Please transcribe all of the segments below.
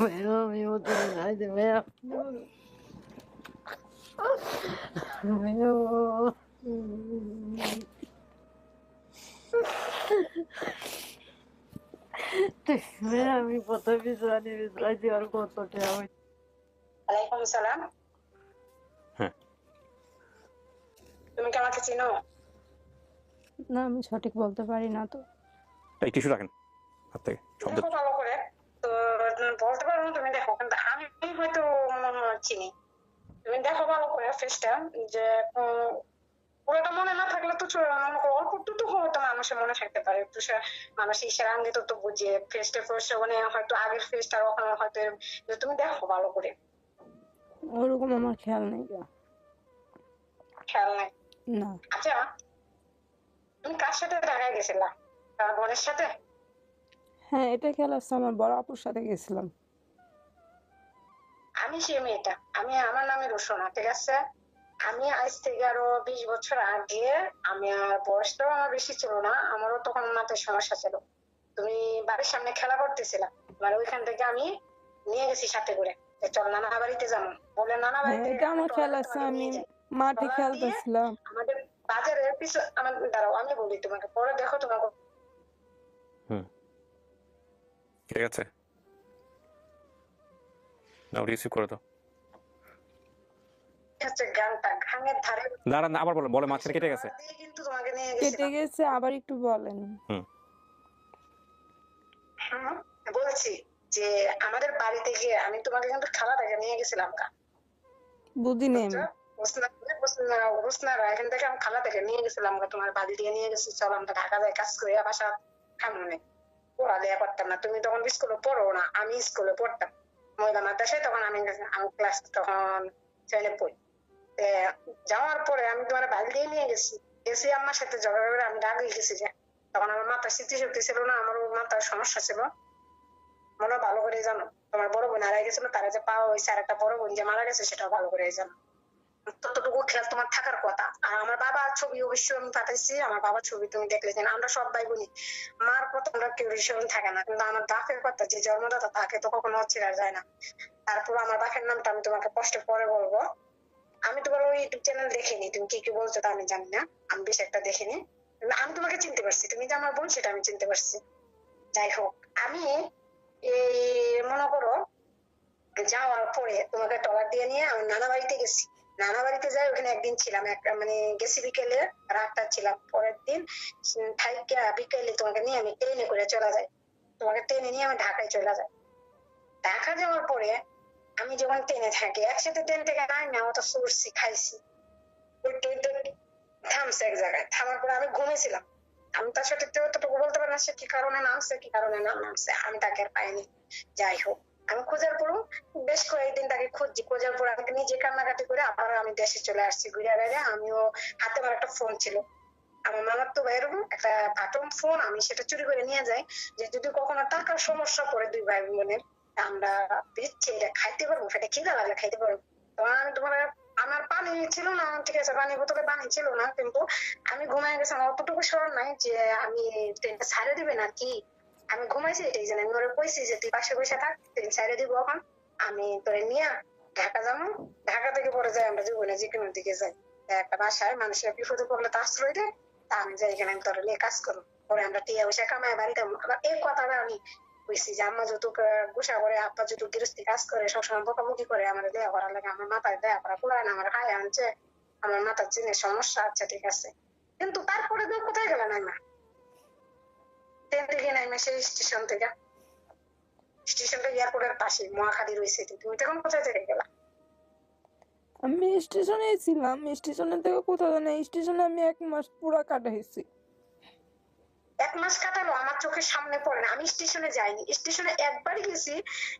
Bueno, mi botón, ay, te veo. Veo. Mira, mi foto visual দেওয়ার কতটা হয়। ওয়ালাইকুম সালাম। হ্যাঁ, তুমি কি আমাকে চিনো? না, আমি সঠিক বলতে পারি না তো। এই টিস্যু রাখেন হাত থেকে শব্দ। দেখো ভালো করে তো বলতে পারো না তুমি, দেখো কিন্তু আমি হয়তো মনে হয় চিনি। তুমি দেখো ভালো করে ফেসটা, যে পুরোটা মনে না থাকলে তো মনে করো অল্প একটু তো হয়তো মানুষের মনে থাকতে পারে, একটু মানুষ ইশারা আঙ্গিত তো বুঝিয়ে ফেসটা ফেসটা মানে হয়তো আগের ফেসটা ওখানে হয়তো, তুমি দেখো ভালো করে। ওরকম আমার খেয়াল নেই গা। খেয়াল নাই? না। আচ্ছা, তুমি কার সাথে ঢাকায় গেছিলা? তার বোনের সাথে? হ্যাঁ, এটা খেয়াল আছে, আমার বড় আপুর সাথে গেছিলাম। আমি সে মেয়েটা, আমি আমার নামে রুশনা, ঠিক আছে? আমি আজ থেকে আরো 20 বছর আগে, আমি আর বয়সটাও আমার বেশি ছিল না, আমারও তখন মাথায় সমস্যা ছিল। তুমি বাড়ির সামনে খেলা করতেছিলাম, মানে ওইখান থেকে আমি নিয়ে গেছি সাথে করে, চল নানা বাড়িতে যাবো বলে, নানা বাড়িতে এটা আমার খেয়াল আছে, আমি মাঠে খেলতেছিলাম। আমাদের বাজারের পিছনে। আমার দাঁড়াও আমি বলি তোমাকে, পরে দেখো তোমাকে। ঠিক আছে, নাও রিসিভ করে দাও। গানটা ঘাঙের ধারে দাঁড়ান, আবার বলে বলে মাঝখানে কেটে গেছে। কিন্তু তোমাকে নিয়ে কেটে গেছে, আবার একটু বলেন। বলছি যে আমাদের বাড়িতে গিয়ে আমি তোমাকে কিন্তু খালাটাকে নিয়ে গেছিলাম। বুঝি নেই আমি। এখান থেকে আমি খালাটাকে নিয়ে গেছিলাম, তোমার বাড়ি দিয়ে নিয়ে গেছি, চল আমরা ঢাকা যাই কাজ করে বাসা সামনে। পড়ালেখা করতাম না, তুমি তখন স্কুলে পড়ো না, আমি স্কুলে পড়তাম মহিলা মাদ্রাসায়, তখন আমি ক্লাস তখন 7 পড়ি। যাওয়ার পরে আমি তোমার বাড়ি দিয়ে নিয়ে গেছি আমার সাথে ঝগড়া করে, আমি রাগ হয়ে গেছি যে তখন আমার মাথার স্মৃতিশক্তি ছিল না, আমার মাথার সমস্যা ছিল, মনে ভালো করে জানো। তোমার বড় বোন হারাই গেছিল, তারা যে পাওয়া হয়েছে, আর একটা বড় বোন যে মারা গেছে সেটাও ভালো করে জানো। ততটুকু খেয়াল তোমার থাকার কথা। আর আমার বাবার ছবি অবশ্যই আমি পাঠাইছি, আমার বাবার ছবি তুমি দেখলে যেন, আমরা সব ভাই বোনই মার কথা আমরা কেউ স্মরণ থাকে না, কিন্তু আমার বাপের কথা যে জন্মদাতা তাকে তো কখনো অচিরা যায় না। তারপর আমার বাপের নামটা আমি তোমাকে কষ্ট পরে বলবো। আমি তোমার ওই ইউটিউব চ্যানেল দেখিনি, তুমি কি কি বলছো তা আমি জানি না, আমি বেশ একটা দেখিনি, আমি তোমাকে চিনতে পারছি, তুমি যে আমার বোন সেটা আমি চিনতে পারছি। যাই হোক, আমি এই মনে করো যাওয়ার পরে তোমাকে ট্রলার দিয়ে নিয়ে আমি নানা বাড়িতে গেছি। নানা বাড়িতে যাই, ওখানে একদিন ছিলাম, একটা মানে গেছি বিকেলে, রাতটা ছিলাম। পরের দিন থাইকা বিকেলে তোমাকে নিয়ে আমি ট্রেনে করে চলে যাই, তোমাকে ট্রেনে নিয়ে আমি ঢাকায় চলে যাই। ঢাকা যাওয়ার পরে আমি যখন ট্রেনে থাকি, একসাথে ট্রেন থেকে নামি না, অত সরছি খাইছি, থামছে এক জায়গায়, থামার পরে আমি ঘুমিয়েছিলাম। আমি তার সাথে অতটুকু বলতে পারি না সে কি কারণে নামছে, কি কারণে না নামছে, আমি তাকে আর পাইনি। যাই হোক, আমি খোঁজার পর বেশ কয়েকদিন তাকে খুঁজছি, খোঁজার পর আমাকে নিজে কান্নাকাটি করে আবার আমি দেশে চলে আসছি ঘুরে বেড়ে। আমিও হাতে আমার একটা ফোন ছিল, আমার মামার তো ভাইয়ের একটা বাটন ফোন, আমি সেটা চুরি করে নিয়ে যাই, যে যদি কখনো টাকার সমস্যা পড়ে দুই ভাই বোনের, আমরা দিচ্ছি এটা খাইতে পারবো, সেটা খিদা লাগলে খাইতে পারবো। তখন আমি তোমার, আমার পানি ছিল না, ঠিক আছে পানি বোতলে পানি ছিল না, কিন্তু আমি ঘুমাই গেছি, আমার অতটুকু স্মরণ নাই যে আমি ট্রেনটা ছাড়ে দিবে না কি, আমি ঘুমাইছি এটাই জানি। আমি ওরা কইছি যে তুই পাশে বসে থাক, ট্রেন ছাড়ে দিব, এখন আমি তোরে নিয়ে ঢাকা যাবো, ঢাকা থেকে পরে যাই আমরা জীবনে যে কোনো দিকে যাই, একটা বাসায় মানুষের বিপদে পড়লে তো আশ্রয় দেয়, তা আমি যাই এখানে, আমি তোর নিয়ে কাজ করবো, পরে আমরা টিয়া বসে কামায় বাড়িতে। আবার এই কথাটা আমি কইছি যে আম্মা যত গুসা করে, আব্বা যত গৃহস্থী কাজ করে, সবসময় বকাবকি করে, আমার দেয়া করার লাগে, আমার মাথায় দেয়া করা পুরায় না, আমার হায় আনছে, আমার মাথার জিনিস সমস্যা, আচ্ছা ঠিক আছে। কিন্তু তারপরে তো কোথায় গেল না, ট্রেন থেকে নাইমে সেই স্টেশন থেকে, স্টেশনটা এয়ারপোর্টের পাশে মহাখালী রয়েছে, তুমি তখন কোথায় থেকে গেলা? আমি স্টেশনে ছিলাম, স্টেশনের থেকে কোথাও জানি, স্টেশনে আমি 1 মাস পুরা কাটাইছি। 1 মাস কাটালো আমার চোখের সামনে পড়ে না, আমি স্টেশনে যাইনি, স্টেশনে একবারই গেছি,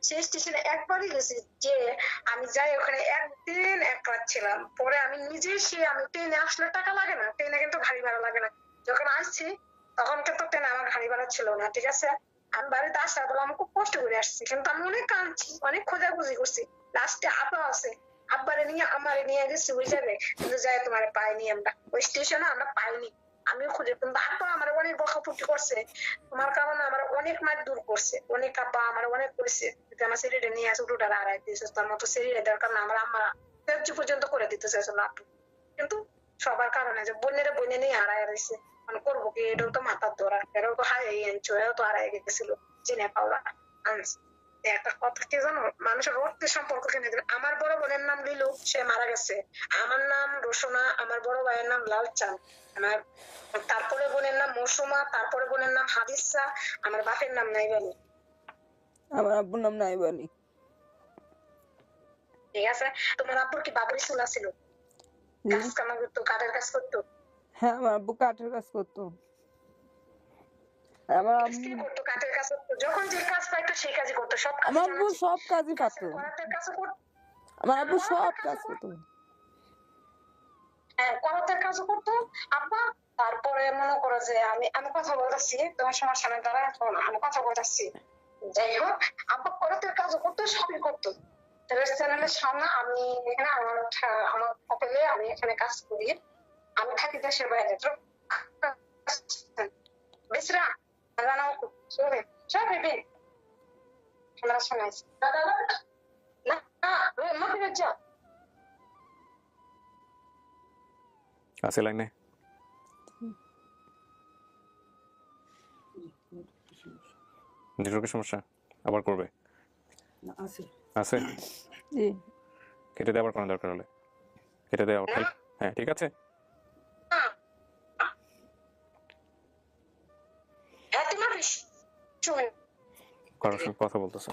সেই স্টেশনে একবারই গেছি যে আমি যাই ওখানে একদিন 1 রাত ছিলাম, পরে আমি নিজে সে, আমি ট্রেনে আসলে টাকা লাগে না, ট্রেনে কিন্তু গাড়ি ভাড়া লাগে না, যখন আসছি তখন কিন্তু ট্রেনে আমার গাড়ি ভাড়া ছিল না, ঠিক আছে? আমি বাড়িতে আসার বলে আমি খুব কষ্ট করে আসছি, কিন্তু আমি অনেক কাঁদছি, অনেক খোঁজাখুঁজি করছি, লাস্টে আপা আছে, আব্বারে নিয়ে আমারে নিয়ে গেছি ওই জায়গায়, কিন্তু যাই তোমার পাইনি, আমরা ওই স্টেশনে আমরা পাইনি। আমিও খুঁজে, কিন্তু আব্বা আমার অনেক বকাবকি করছে, তোমার কারণে আমার অনেক মার দূর করছে, অনেক আব্বা আমার অনেক করেছে, আমার শরীরে নিয়ে আসে উঠোটা আড়াই দিয়েছে, তার মতো শরীরে দরকার না, আমার আম্মা ত্যায্য পর্যন্ত করে দিতে চাইছিল আপু, কিন্তু সবার কারণে যে বোনেরা বনে নিয়ে হারায় রয়েছে, মানে করবো কি, এটাও তো মাথার ধরা, এরাও তো হারিয়ে আনছো, এরাও তো হারাই গেছিল, জেনে পাওয়া আনছে। একটা কথা কি জানো, মানুষের রক্তের সম্পর্ক কিনে দিল। আমার বড় বোনের নাম লিলু, সে মারা গেছে, আমার নাম রোশনা, আমার বড় ভাইয়ের নাম লালচাঁদ, আমার তারপরে বোনের নাম মৌসুমা, তারপরে বোনের নাম হাদিসা, আমার বাপের নাম নাইবানি। আমার আব্বুর নাম নাইবানি। ঠিক আছে, তোমার আব্বুর কি বাবরি চুলা ছিল? কাজ কামা করতো, কাঠের কাজ করতো? হ্যাঁ, আমার আব্বু কাঠের কাজ করতো। আমার কি আম্মু করতো? কাঠের কাজ করতো, যখন যে কাজ পাইতো সেই কাজই করতো, সব কাজ আমার আব্বু সব কাজই পারতো। করাতের কাজও করতো, আমার আব্বু সব কাজ করতো। হ্যাঁ করাতের কাজও করতো আব্বা। তারপরে মনে করো যে আমি কথা বলতেছি, তোমার সমস্যা নেই, দাঁড়া আমি কথা বলতেছি। যাই হোক, আব্বা করাতের কাজও করতো, সবই করতো। চ্যানেলের সামনে আমি এখানে আমার হোটেলে আমি এখানে কাজ করি, আমি থাকি দেশের বাইরে। বেসরা জানাও সরে সব এবে আমরা শোনাইছি না মহিলা যাও আছে লাইনে? নেটওয়ার্কের সমস্যা আবার করবে? আছে, জি কেটে দেওয়ার কোনো দরকার হলে কেটে দেওয়া। হ্যাঁ ঠিক আছে। কারোর সঙ্গে কথা বলতেছে।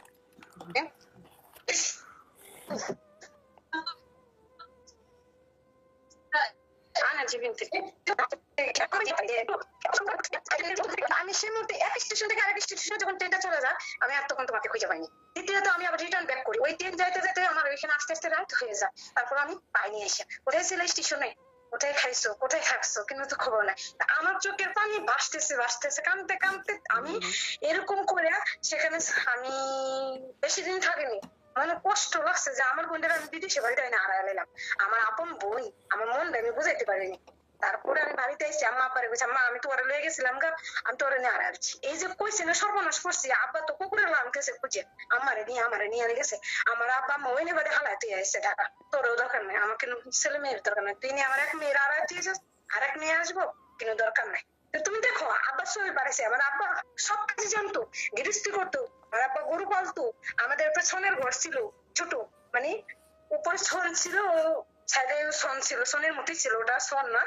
আমি সেই মুহূর্তে এক স্টেশন থেকে আরেক স্টেশনে যখন ট্রেনটা চলে যায়, আমি আর তখন তোমাকে খুঁজে পাইনি। দ্বিতীয়ত আমি আবার রিটার্ন ব্যাক করি, ওই ট্রেন যাইতে যাইতে আমার ওইখানে আস্তে আস্তে রাত হয়ে যায়, তারপর আমি পাইনি এসে। কোথায় ছিল স্টেশনে, কোথায় খাইছো, কোথায় থাকছো, কিন্তু তো খবর নাই। আমার চোখের পানি ভাসতেছে ভাসতেছে, কাঁদতে কাঁদতে আমি এরকম করে সেখানে আমি বেশি দিন থাকিনি। মানে কষ্ট লাগছে যে আমার বোনদের আমি বিদেশে বাড়িতে না হারাই নিলাম, আমার আপন বোন, আমার মনটা আমি বুঝাইতে পারিনি। তারপরে আমি বাড়িতে এসেছি, আম্মা আব্বারে বলছি আম্মা আমি তোরে লয়ে গেছিলাম গা, আমি তোরে নিয়ে হারাইছি। এই যে কইছে না সর্বনাশ করছি, আব্বা তো কুকুরের লাম গেছে খুঁজে আমারে নিয়ে গেছে। আমার আব্বা আম্মা ওই নেবারে হালাইতে আসছে টাকা, তোরও দরকার নেই, আমার কিন্তু ছেলে মেয়ের দরকার নাই, তুই নিয়ে আমার এক মেয়ের হারাইতে যাস, আর এক মেয়ে আসবো, কিন্তু দরকার নাই। তুমি দেখো আব্বা শরীর বাড়াইছে, আমার আব্বা সব কাজে জানতো, গৃহস্থী করতো, আমার আব্বা গরু পালতো, আমাদের পেছনের ঘর ছিল ছোট, মানে উপরে ছন ছিল, সাইডে সন ছিল, সনের মতোই ছিল, ওটা সন না,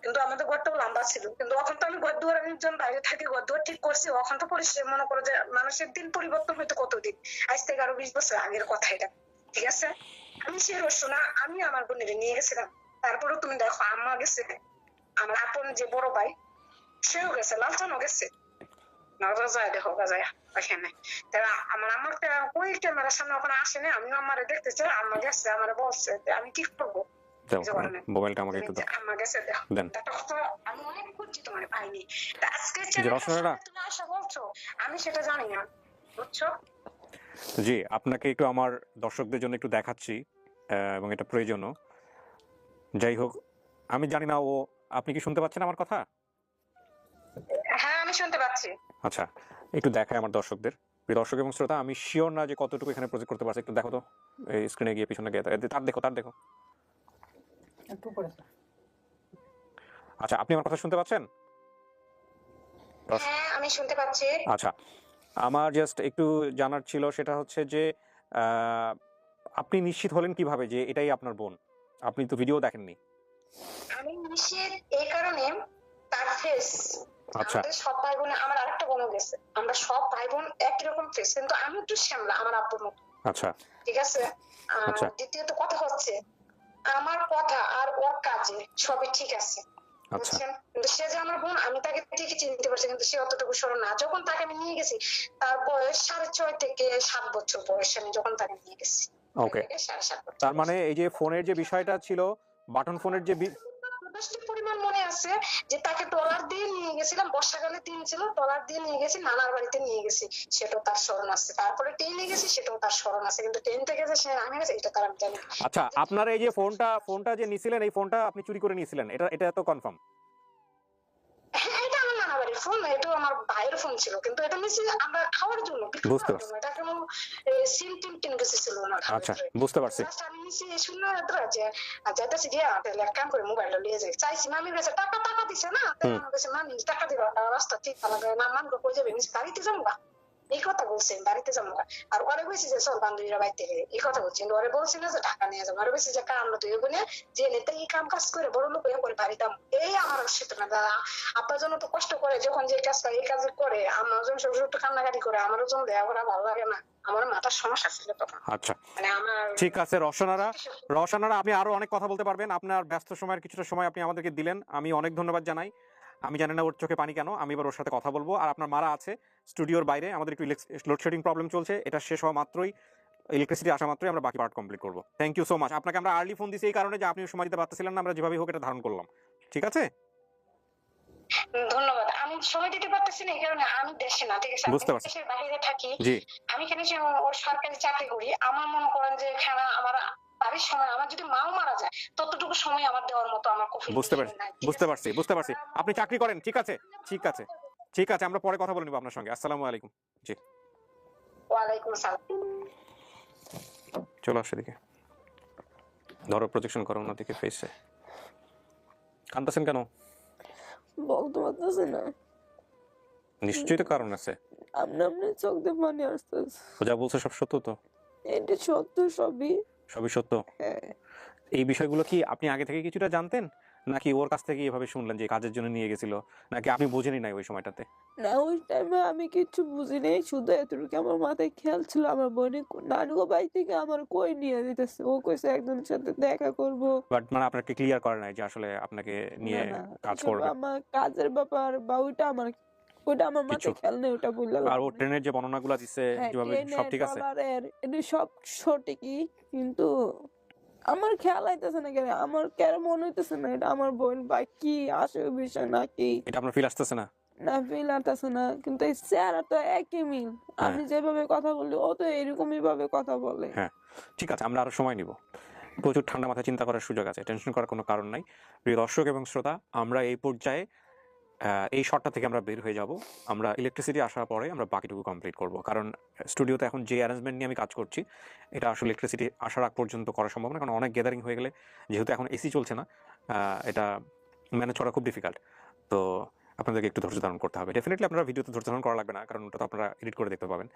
কিন্তু আমাদের ঘরটাও লম্বা ছিল। কিন্তু এখন তো আমি ঘর দুয়ার, আমি একজন বাইরে থাকি, ঘর দুয়ার ঠিক করছি, এখন তো পরিষ্কার, মনে করো যে মানুষের দিন পরিবর্তন হইতে কতদিন, আজ থেকে আরো 20 বছর আগের কথা এটা। ঠিক আছে, আমি সে রসুনা আমি আমার বোনের নিয়ে গেছিলাম। তারপরেও তুমি দেখো আম্মা গেছে, আমার আপন যে বড় ভাই সেও গেছে, লালচানও গেছে, যায় দেখো যায় ওখানে। তারা আমার ওই ক্যামেরার সামনে ওখানে আসেনি, আমি আমারে দেখতে চাই, আম্মা গেছে, আমারে বলছে আমি কি করবো, মোবাইলটা আমাকে একটু দাও। আম্মা গেছে দেন। আমি অনেক খুঁজছি তোমার পাইনি, আজকে তুমি আসা বলছো, আমি সেটা জানি না, বুঝছো? জি, আপনাকে একটু আমার দর্শকদের জন্য একটু দেখাচ্ছি, এবং এটা প্রয়োজনও। যাই হোক, আমি জানি না ও, আপনি কি শুনতে পাচ্ছেন আমার কথা? হ্যাঁ আমি শুনতে পাচ্ছি। আচ্ছা, একটু দেখায় আমার দর্শকদের। প্রিয় দর্শক এবং শ্রোতা, আমি শিওর না যে কতটুকু এখানে প্রজেক্ট করতে পারছে, একটু দেখো তো, এই স্ক্রিনে গিয়ে পিছনে গিয়ে তার দেখো। আচ্ছা, আপনি আমার কথা শুনতে পাচ্ছেন? হ্যাঁ আমি শুনতে পাচ্ছি। আচ্ছা, আমার জাস্ট একটু জানার ছিল, সেটা হচ্ছে যে আপনি নিশ্চিত হলেন কিভাবে যে এটাই আপনার বোন? আপনি তো ভিডিও দেখেননি। আমি নিশ্চিত এই কারণে, তার ফেস, আচ্ছা, আমাদের সব ভাই বোন, আমার আরেকটা বোন গেছে, আমরা সব ভাই বোন একই রকম ফেস, কিন্তু আমি একটু শ্যামলা আমার আব্বুর মতো। আচ্ছা ঠিক আছে, আচ্ছা দ্বিতীয়ত কথা হচ্ছে আমার কথা আর ওর কাজে সবই ঠিক আছে, আচ্ছা বুঝছেন? কিন্তু সে যে আমার বোন, আমি তাকে ঠিকই চিনতে পারছি, কিন্তু সে অতটুকু স্মরণ না। যখন তাকে আমি নিয়ে গেছি, তার বয়স 6.5 থেকে 7 বছর বয়স, আমি যখন তাকে নিয়ে গেছি। ওকে, তার মানে এই যে ফোনের যে বিষয়টা ছিল, বাটন ফোনের যে পরিমাণ মনে আছে যে তাকে ডলার দিয়ে নিয়ে গেছিলাম, বর্ষাকালে দিন ছিল, ডলার দিয়ে নিয়ে গেছি, নানার বাড়িতে নিয়ে গেছি, সেটাও তার স্মরণ আছে। তারপরে ট্রেনে গেছি, সেটাও তার স্মরণ আছে, কিন্তু ট্রেন থেকে যে সে আমি গেছে এটা তার আমি জানি। আচ্ছা, আপনার এই যে ফোনটা যে নিয়েছিলেন, এই ফোনটা আপনি চুরি করে নিয়েছিলেন, এটা তো কনফার্ম? ফোন, এটা আমার ভাইয়ের ফোন ছিল, কিন্তু এটা নিয়েছি আমরা খাওয়ার জন্য, বিক্রি বুঝতে করার পারছি। জন্য। এটা কোনো সিম টিম টিন কিছু ছিল না। আচ্ছা, বুঝতে পারছি। জাস্ট আমি নিয়েছি শূন্য যে যাইতেছি গিয়া তাহলে এক কাম করে মোবাইলটা নিয়ে যাই। চাইছি মামির কাছে টাকা টাকা দিছে না, তাই আমার কাছে মামি টাকা দিবা, রাস্তা ঠিক লাগে না, মানকে কই যাবে, বাড়িতে যাবো এই কথা বলছেন, বাড়িতে যাবো। আর ওরে বলছি যে চল বান্ধবীরা বাড়িতে এই কথা বলছি, ওরে বলছি না যে টাকা নিয়ে যাবো। ওরে বলছি যে কাম তুই বলে যে নেতা এই কাম কাজ করে বড় লোক করে বাড়িতে। এই আমার সেটা না দাদা, আপনার জন্য তো কষ্ট করে, যখন যে কাজটা এই কাজ করে আমার জন্য সব একটু কান্নাকাটি করে, আমারও জন্য দেয়া করা ভালো লাগে না। আমার মাথার সমস্যা ছিল তখন। আচ্ছা, মানে আমার ঠিক আছে রওশনারা, আপনি আরো অনেক কথা বলতে পারবেন। আপনার ব্যস্ত সময়ের কিছুটা সময় আপনি আমাদেরকে দিলেন, আমি অনেক ধন্যবাদ জানাই। আমি জানি না ওর চোখে পানি কেন, আমি এবার ওর সাথে কথা বলবো। আর আপনার মারা আছে স্টুডিওর বাইরে, আমাদের একটু লোডশেডিং প্রবলেম চলছে, এটা শেষ হওয়া মাত্রই, ইলেকট্রিসিটি আসা মাত্রই আমরা বাকি পার্ট কমপ্লিট করবো। Thank you so much. আপনাকে আমরা আর্লি ফোন দিছি এই কারণে যে আপনি সময় দিতে পারতেছিলেন না, আমরা যেভাবে হোক এটা ধারণ করলাম। ঠিক আছে, ধন্যবাদ। আমি সময় দিতে পারতেছি না এই কারণে আমি দেশে না, ঠিক আছে, আমি বুঝতে পারছি। দেশের বাইরে থাকি। জি, আমি এখানে যে ওর সরকারি চাকরি করি, আমার মনে করেন যে এখানে আমার বাড়ির সময়, আমার যদি মাও মারা যায় ততটুকু সময় আমার দেওয়ার মতো আমার কফিল বুঝতে পারছি, নাই। বুঝতে পারছি। আপনি চাকরি করেন, ঠিক আছে, ঠিক আছে, ঠিক আছে, আমরা পরে কথা বলে নিব আপনার সঙ্গে। আসসালামু আলাইকুম। জি, ওয়ালাইকুম আসসালাম। চলো আসে দিকে, ধরো প্রজেকশন করো ওনার দিকে ফেসে। কাঁদতেছেন কেন? বলতে পারতেছি না, নিশ্চয়ই তো কারণ আছে। আপনি আপনি চোখ দিয়ে পানি আসতেছে। ও যা বলছে সব সত্য তো? এটা সত্য, সবই। সবই সত্য। হ্যাঁ, এই বিষয়গুলো কি আপনি আগে থেকে কিছুটা জানতেন, নাকি ওর কাছ থেকে এভাবে শুনলেন যে কাজের জন্য নিয়ে গেছিল, নাকি আপনি বুঝেনি নাই ওই সময়টাতে? না ওই টাইমে আমি কিচ্ছু বুঝি নাই, শুধু এতটুকু আমার মাথায় খেয়াল ছিল আমার বোনে নানুগো বাড়ি থেকে আমার কই নিয়ে দিতেছে, ও কইছে একজনের সাথে দেখা করব। বাট মানে আপনাকে ক্লিয়ার করে নাই যে আসলে আপনাকে নিয়ে না কাজ এসব করবে? আমার কাজের ব্যাপার বা ওইটা আমার কিছু মাথায় খেয়াল নেই, ওটা বললাম। আর ও ট্রেনের যে বর্ণনাগুলো দিচ্ছে হ্যাঁ, যেভাবে, সব ট্রেনের ঠিক আছে? ডলারের এটা সব সঠিকই, কিন্তু আমার খেয়াল আইতেছে না কেন, আমার কেন মনে হইতেছে না এটা আমার বোন বা কি আসে বিষয় নাকি। এটা আপনার ফিল আসতেছে না? না ফিল আসতেছে না, কিন্তু এই চেহারা তো একই মিল, আমি যেভাবে কথা বলি ও তো এরকমই ভাবে কথা বলে। হ্যাঁ, ঠিক আছে, আমরা আরো সময় নিব, প্রচুর ঠান্ডা মাথায় চিন্তা করার সুযোগ আছে, টেনশন করার কোনো কারণ নাই। প্রিয় দর্শক এবং শ্রোতা, আমরা এই পর্যায়ে এই শর্টটা থেকে আমরা বের হয়ে যাব। আমরা ইলেকট্রিসিটি আসার পরে আমরা বাকিটুকু কমপ্লিট করব, কারণ স্টুডিওতে এখন যে অ্যারেঞ্জমেন্ট নিয়ে আমি কাজ করছি এটা আসলে ইলেকট্রিসিটি আসার আগ পর্যন্ত করা সম্ভব না, কারণ অনেক গ্যাদারিং হয়ে গেলে, যেহেতু এখন এসি চলছে না, এটা ম্যানেজ করা খুব ডিফিকাল্ট। তো আপনাদেরকে একটু ধৈর্য ধারণ করতে হবে। ডেফিনেটলি আপনারা ভিডিওতে ধৈর্য ধারণ করা লাগবে না, কারণ ওটা তো আপনারা এডিট করে দেখতে পাবেন।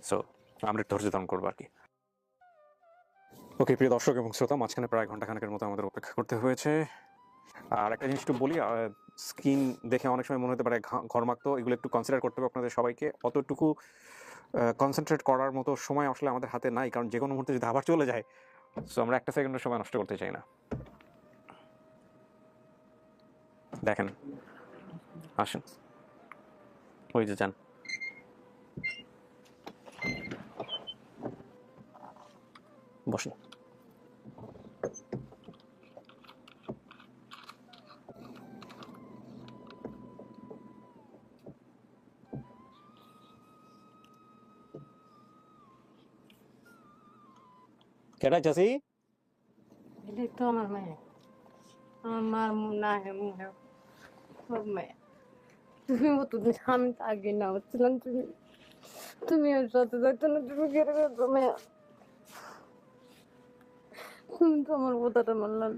সো আমরা একটু ধৈর্য ধারণ করবো আর কি। ওকে প্রিয় দর্শক এবং শ্রোতা, মাঝখানে প্রায় ঘন্টাখানেকের মতো আমাদের অপেক্ষা করতে হয়েছে। আর একটা জিনিস একটু বলি, স্কিন দেখে অনেক সময় মনে হতে পারে ঘর্মাক্ত, এগুলো একটু কনসিডার করতে হবে আপনাদের সবাইকে। অতটুকু কনসেন্ট্রেট করার মতো সময় আসলে আমাদের হাতে নাই, কারণ যে কোনো মুহূর্তে যদি আবার চলে যায়, সো আমরা একটা সেকেন্ডের সময় নষ্ট করতে চাই না। দেখেন, আসেন, ওই যে যান, বসেন। কেডা চাচি? এটা তো আমার মেয়ে, আমার না মুখে সব মেয়ে। তুমি মতদিন আমি তো আগে না হচ্ছিলাম, তুমি ওর সাথে যাইতো না, তুমি কেড়ে গেছো মেয়ে। তুমি তো আমার কথাটা মানলাম।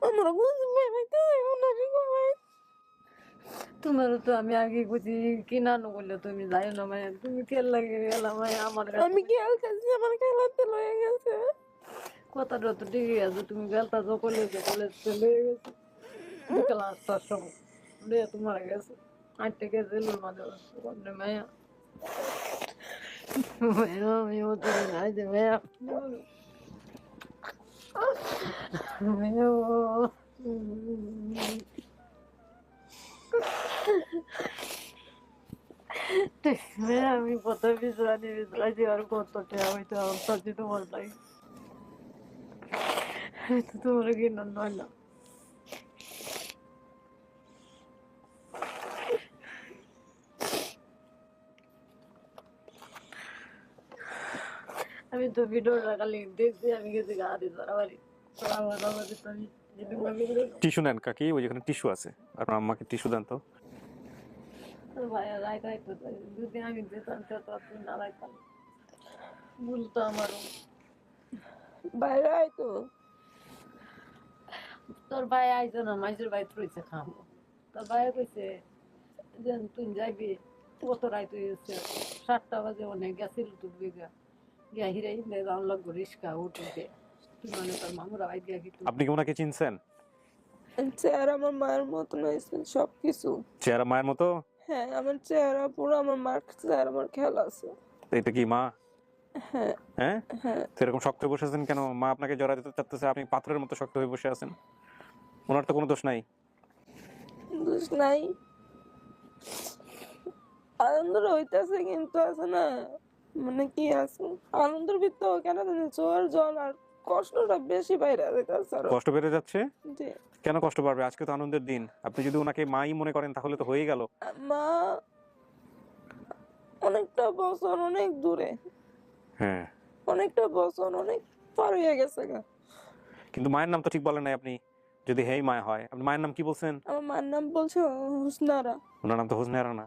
আমার বুঝবে তোমার তো আমি আগে বুঝি কিনা নগলে তুমি যাই না মায়া, তুমি খেল লাগে গেলাম মায়া আমার আমি খেলতেছি, আমার খেলাতে লয়ে গেছে। কথাটা তো ঠিকই আছে, তুমি গেলতা কলেজে চলে গেছে বিকাল 8টার সময় লিয়ে তোমার গেছে 8 থেকে জেলুর মাঝে মায়া। মায়া আমি ওদের নাই যে মায়া আমি কত বিজরানি আর কত হয়তো আমার তোমার লাগে তোমার কিনা নয় না। আমি তো ভিডিওটা খালি দেখছি, আমি গেছি গা দিতে বাড়ি আমার বাবা দিতে আমি টিস্যু নেন কাকি, ওই যেখানে টিস্যু আছে, আপনার আম্মাকে টিস্যু দেন তো। ভাইয়া রাইতে যদি আমি যেতাম তো আপনি না রাইতাম বলতো আমারও। বাইরে আয় তো। তোর ভাই আইতো না, মাইজের ভাই রয়েছে খাবো। তোর ভাই কইছে যে তুই যাইবি, কত রাইত হয়েছে, 7টা বাজে অনেক গেছিল তোর বিঘা গিয়া হিরে হিন্দে যাওয়ার লাগবো রিস্কা উঠে তুই মানে তোর মামুরা ভাই দিয়া কি আপনি কি ওনাকে চিনছেন? চেহারা আমার মায়ের মতন হয়েছে সবকিছু। চেহারা মায়ের মতো? হ্যাঁ, আমার চেহারা পুরো আমার মার চেহারা আমার খেয়াল আছে। এটা কি মা? হ্যাঁ হ্যাঁ, হ্যাঁ। সেরকম শক্ত হয়ে বসে আছেন কেন? মা আপনাকে জড়া দিতে চাচ্ছে, আপনি পাথরের মতো শক্ত হয়ে বসে আছেন। ওনার তো কোনো দোষ নাই। দোষ নাই, আনন্দ হইতেছে কিন্তু আছে না, মানে কি আছে আনন্দের ভিতর কেন জানি চোর জল আর কষ্টটা বেশি বাইরে যাইতেছে আরো। কষ্ট বেড়ে যাচ্ছে? জি। কেন কষ্ট বাড়বে? আজকে তো আনন্দের দিন। আপনি যদি ওনাকে মাই মনে করেন তাহলে তো হয়ে গেল। মা অনেকটা বছর অনেক দূরে, হ্যাঁ, অনেকটা বছর অনেক পার হয়ে গেছে গা। কিন্তু মায়ের নাম তো ঠিক বলেন নাই আপনি। যদি হেই মা হয়, আপনি মায়ের নাম কি বলছেন? আমার মার নাম বলছে হুসনারা। ওনার নাম তো হোসনেরা না।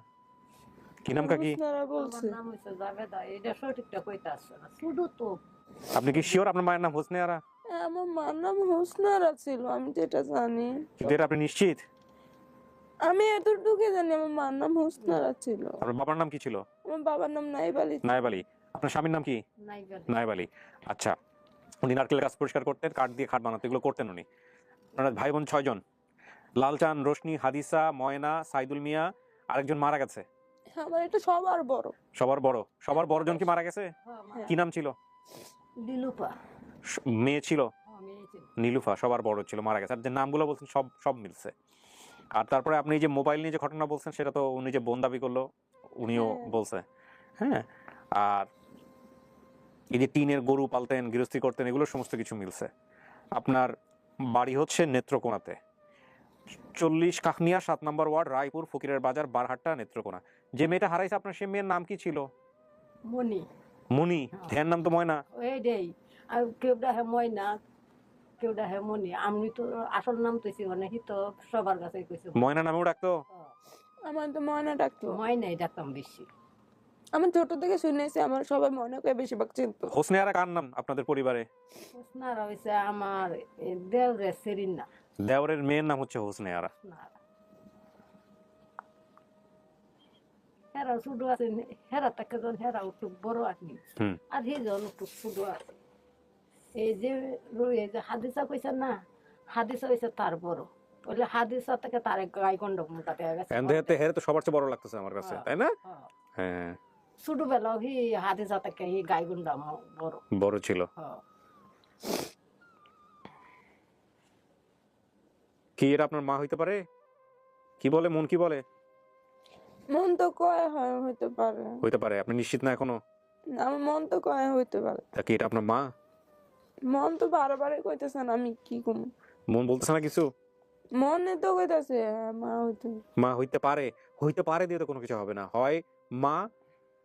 কি নাম কাকি? হুসনারা আমার বলছে। নাম হয়েছে জাবেদা, এটা সঠিকটা কইতে আসছে না শুধু তো। আপনি কি শিওর আপনার মায়ের নাম হোসনেরা? হ্যাঁ, আমার মার নাম হুসনারা ছিল, আমি যেটা জানি। কিন্তু এটা আপনি নিশ্চিত? আমি এতটুকু জানি আমার মার নাম হুসনারা ছিল। আপনার বাবার নাম কি ছিল? আমার বাবার নাম নাইব আলী। নায়েব আলী। আপনার স্বামীর নাম কি? নাই বলে নায়েব আলী। আচ্ছা, উনি নারকেলের গাছ পরিষ্কার করতেন, কাঠ দিয়ে খাট বানাতেন, এগুলো করতেন উনি। ওনার ভাই বোন 6 জন। লালচান, রোশনি, হাদিসা, ময়না, সাইদুল মিয়া, আরেকজন মারা গেছে। আমার এটা সবার বড়। সবার বড়? সবার বড় জন কি মারা গেছে? কি নাম ছিল? দিলুপা মেয়ে ছিল আমি এই যে নীলুফা, সবার বড় ছিল, মারা গেছে। আর যে নামগুলো বলছেন সব সব মিলছে। আর তারপরে আপনি যে মোবাইল নিয়ে যে ঘটনা বলছেন সেটা তো উনি যে বোন দাবি করলো, উনিও হ্যাঁ। বলছে। হ্যাঁ, আর এই যে টিনের গরু পালতেন, গৃহস্থী করতেন, এগুলো সমস্ত কিছু মিলছে। আপনার বাড়ি হচ্ছে নেত্রকোনাতে, 40 কাকনিয়া 7 নম্বর ওয়ার্ড, রায়পুর, ফকিরের বাজার, বারহাট্টা, নেত্রকোনা। যে মেয়েটা হারাইছে আপনার, সে মেয়ের নাম কি ছিল? মনি মনি। ধ্যান নাম তো ময়না। ওই দেই আর কেউ ডাহে ময়না, কেউ ডাহে মনি। আমি তো আসল নাম তৈছি অনেকই তো সবার কাছে কইছে ময়না নামেও ডাকতো? আমার তো ময়না ডাকতো। ময়নাই ডাকতাম বেশি। আমি ছোট থেকে শুনেছি আমার সবাই ময়নাকে বেশিরভাগ চিনতো। হোসনে আরা কার নাম আপনাদের পরিবারে? হোসনারা হয়েছে আমার দেওরে সেরিনা। দেওরের মেয়ের নাম হচ্ছে হোসনে আরা। হেরা শুধু আছে, হেরা তাকে জন হেরা একটু বড় আসনি হুম। আর সেই জন একটু শুধু আছে। এই যে এই যে হাদিসা কইছে না, হাদিসা হয়েছে তার বড়। বলে হাদিসা থেকে তার গাই গন্ড মোটাতে গেছে। হেরে তো সবার চেয়ে বড় লাগতেছে আমার কাছে, তাই না? হ্যাঁ, ছোটবেলা হি হাদিসা থেকে হি গাই গন্ড বড় বড় ছিল। কি এটা আপনার মা হইতে পারে? কি বলে মন, কি বলে? মন তো কয় হয় হইতে পারে। হইতে পারে, আপনি নিশ্চিত না এখনো? আমার মন তো কয় হইতে পারে। তা কি এটা আপনার মা? মন তো বারবারই কইতেছেন, আমি কি কম। মন বলতেছে না কিছু? মনে তো কইতাছে হ্যাঁ, মা হইতে। মা হইতে পারে। হইতে পারে দিয়ে তো কোনো কিছু হবে না। হয় মা,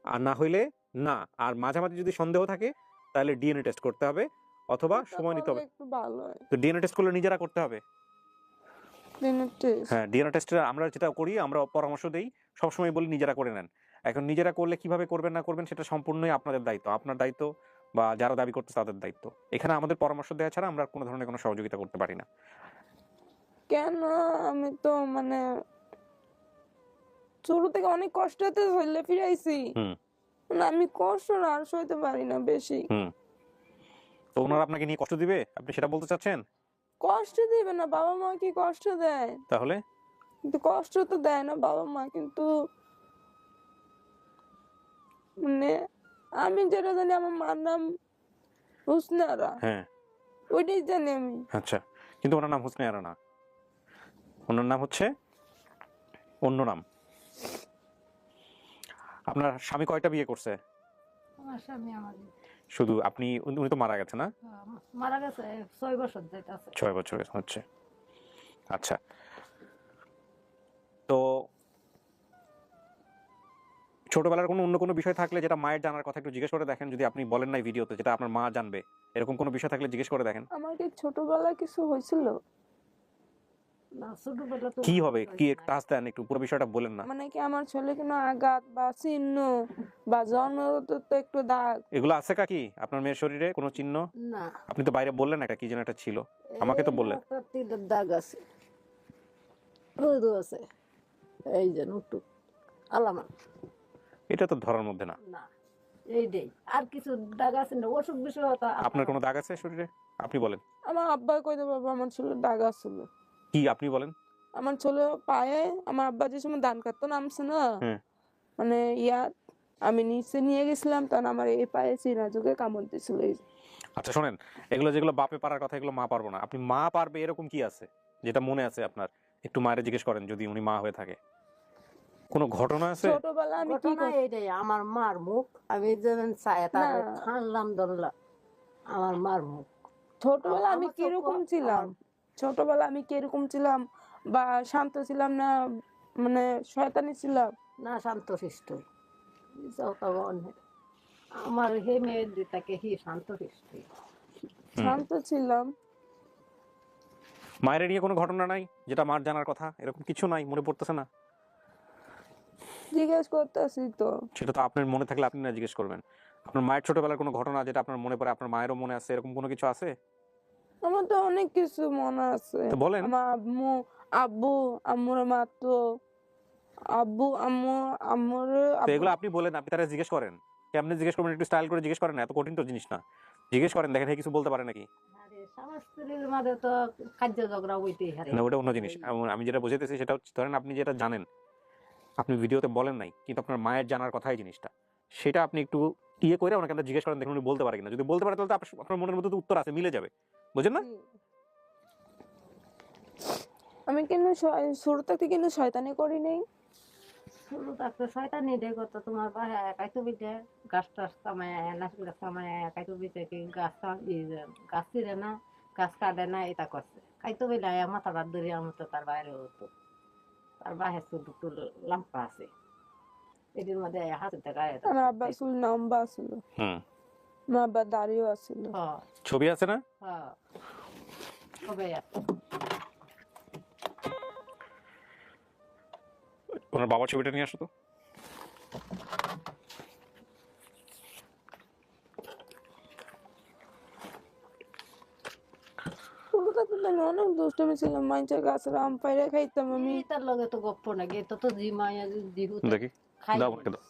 আর না হইলে না। আর মাঝামাঝি যদি সন্দেহ থাকে তাহলে ডিএনএ টেস্ট করতে হবে, অথবা সময় নিতে হবে। একটু ভালো হয়। তো ডিএনএ টেস্ট করলে নিজেরা করতে হবে। দিনের টেস্ট। হ্যাঁ, ডিএনএ টেস্টে আমরা যেটা করি, আমরা পরামর্শ দেই, সবসময় বলি নিজেরা করে নেন। এখন নিজেরা করলে কিভাবে করবেন না করবেন সেটা সম্পূর্ণই আপনাদের দায়িত্ব, আপনার দায়িত্ব বা যারা দাবি করতে তাদের দায়িত্ব। এখানে আমাদের পরামর্শ দেওয়া ছাড়া আমরা কোনো ধরনের কোনো সহযোগিতা করতে পারি না। কেন আমি তো মানে শুরু থেকে অনেক কষ্টতে চলে ফিরাইছি। হুম। মানে আমি কষ্ট না আর সইতে পারি না বেশি। তো ওনারা আপনাকে নিয়ে কষ্ট দিবে, আপনি সেটা বলতে চাচ্ছেন? কষ্ট দিবে না, বাবা মা কি কষ্ট দেয়? তাহলে কিন্তু কষ্ট তো দেয় না বাবা মা, কিন্তু মানে আমি যেটা জানি আমার মার নাম হুসনারা, হ্যাঁ, ওইটাই জানি আমি। আচ্ছা, কিন্তু ওনার নাম হোসনে আরা না, ওনার নাম হচ্ছে অন্য নাম। আপনার স্বামী কয়টা বিয়ে করছে? আমার স্বামী আমার শুধু আপনি? উনি তো মারা গেছে না? মারা গেছে 6 বছর যাইতাছে। 6 বছর হচ্ছে। আচ্ছা, তো ছোটবেলার কোনো অন্য কোনো বিষয় থাকলে যেটা মায়ের জানার কথা একটু জিজ্ঞেস করে দেখেন, যদি আপনি বলেন নাই ভিডিওতে, যেটা আপনার মা জানবে, এরকম কোনো বিষয় থাকলে জিজ্ঞেস করে দেখেন। আমার কি ছোটবেলায় কিছু হয়েছিল? না ছোটবেলা তো কি হবে, কি একটা আস্তে দেন, একটু পুরো বিষয়টা বলেন না। মানে কি আমার ছেলে কোনো আঘাত বা চিহ্ন বা জন্মগত তো একটু দাগ? এগুলো আছে কাকি আপনার মেয়ের শরীরে কোনো চিহ্ন? না। আপনি তো বাইরে বললেন একটা কি যেন একটা ছিল, আমাকে তো এই বললেন। একটা তীরের দাগ আছে, রোদও আছে, এই যে নুটু আলামা। এটা তো ধরার মধ্যে না। না এইটাই, আর কিছু দাগ আছে না, অসুখ বিসুখ হতো। আপনার কোনো দাগ আছে শরীরে? আপনি বলেন। আমার আব্বা কইতে পারবো আমার ছেলে দাগ আছিল। কি আপনি বলেন। আমার ছেলে পায়ে, আমার আব্বা যে সময় ধান কাটতো নামছে না, হ্যাঁ। মানে আমি নিচে নিয়ে গেছিলাম, তখন আমার এই পায়ে চিনা যুগে কামড় দিয়েছিল। আচ্ছা শোনেন, এগুলো যেগুলো বাপে পারার কথা, এগুলো মা পারবো না। আপনি মা পারবে এরকম কি আছে যেটা মনে আছে আপনার? একটু মায়ের জিজ্ঞেস করেন যদি উনি মা হয়ে থাকে। কোনো ঘটনা আছে? ছোটবেলা আমি কি ঘটনা এইটাই, আমার মার মুখ আমি যেমন চাই তার না। খানলাম ধরলাম, আমার মার মুখ। ছোটবেলা আমি আমার চোখ- কিরকম ছিলাম, ছোটবেলা আমি কিরকম ছিলাম বা শান্ত ছিলাম না, মানে শয়তানি ছিলাম? না শান্ত শিষ্ট, আমার হে মেয়ের দিতাকে হি শান্ত শিষ্ট। শান্ত ছিলাম। মায়ের নিয়ে কোনো ঘটনা নাই যেটা মার জানার কথা, এরকম কিছু নাই, মনে পড়তেছে না? জিজ্ঞেস করতেছি তো। সেটা তো আপনার মনে থাকলে আপনি না জিজ্ঞেস করবেন। আপনার মায়ের ছোটবেলার কোনো ঘটনা যেটা আপনার মনে পড়ে, আপনার মায়েরও মনে আছে, এরকম কোনো কিছু আছে? আমার তো অনেক কিছু মনে আছে। তো বলেন। আমার আব্বু আম্মুরে মারতো, আব্বু আম্মু আম্মুরে তো এগুলো আপনি বলেন, আপনি তারা জিজ্ঞেস করেন। কেমনে জিজ্ঞেস করবেন, একটু স্টাইল করে জিজ্ঞেস করেন না, এত কঠিন তো জিনিস না। জিজ্ঞেস করেন, দেখেন কিছু বলতে পারে নাকি। আরে স্বামী স্ত্রীর মাঝে তো খাদ্য ঝগড়া হইতেই হারে। না, ওটা অন্য জিনিস। আমি যেটা বুঝাইতেছি সেটা হচ্ছে, ধরেন আপনি যেটা জানেন, আপনি ভিডিওতে বলেন নাই, কিন্তু আপনার মায়ের জানার কথাই জিনিসটা, সেটা আপনি একটু ইয়ে করে ওনাকে জিজ্ঞেস করেন, দেখুন উনি বলতে পারে কিনা। যদি বলতে পারে তাহলে তো আপনার মনের মধ্যে তো উত্তর আছে, মিলে যাবে, বুঝেন না? আমি কিন্তু শুরু থেকে কিন্তু শয়তানি করি নাই। শুরু থাকতে শয়তানি দিয়ে করতো, তোমার বাসায় একাই তো বিটে গাছ টাছ কামায়, নারকেল গাছ কামায় একাই তো বিটে কি গাছ ছিঁড়ে না, গাছ কাটে না, এটা করছে খাইতো বেলা মাথাটা ধরে আমার তো তার বাইরে হতো। তার বাইরে ছোট ছোট লাম্পা আছে, এটির মধ্যে হাতে গায়ে আমার আব্বার চুল লম্বা ছিল, আমার আব্বার দাড়িও আছিল। ছবি আছে না? হ্যাঁ সবাই আছে। ওনার বাবার ছবিটা নিয়ে আসো তো। শুরু থেকে তো আমি অনেক দুষ্টমি ছিলাম, মাইনচের গাছের আম পাইরে খাইতাম আমি। তার লগে তো গপ্প নাকি, তো তো জিমাইয়া দিহু দেখি, খাই। দাও আমাকে দাও।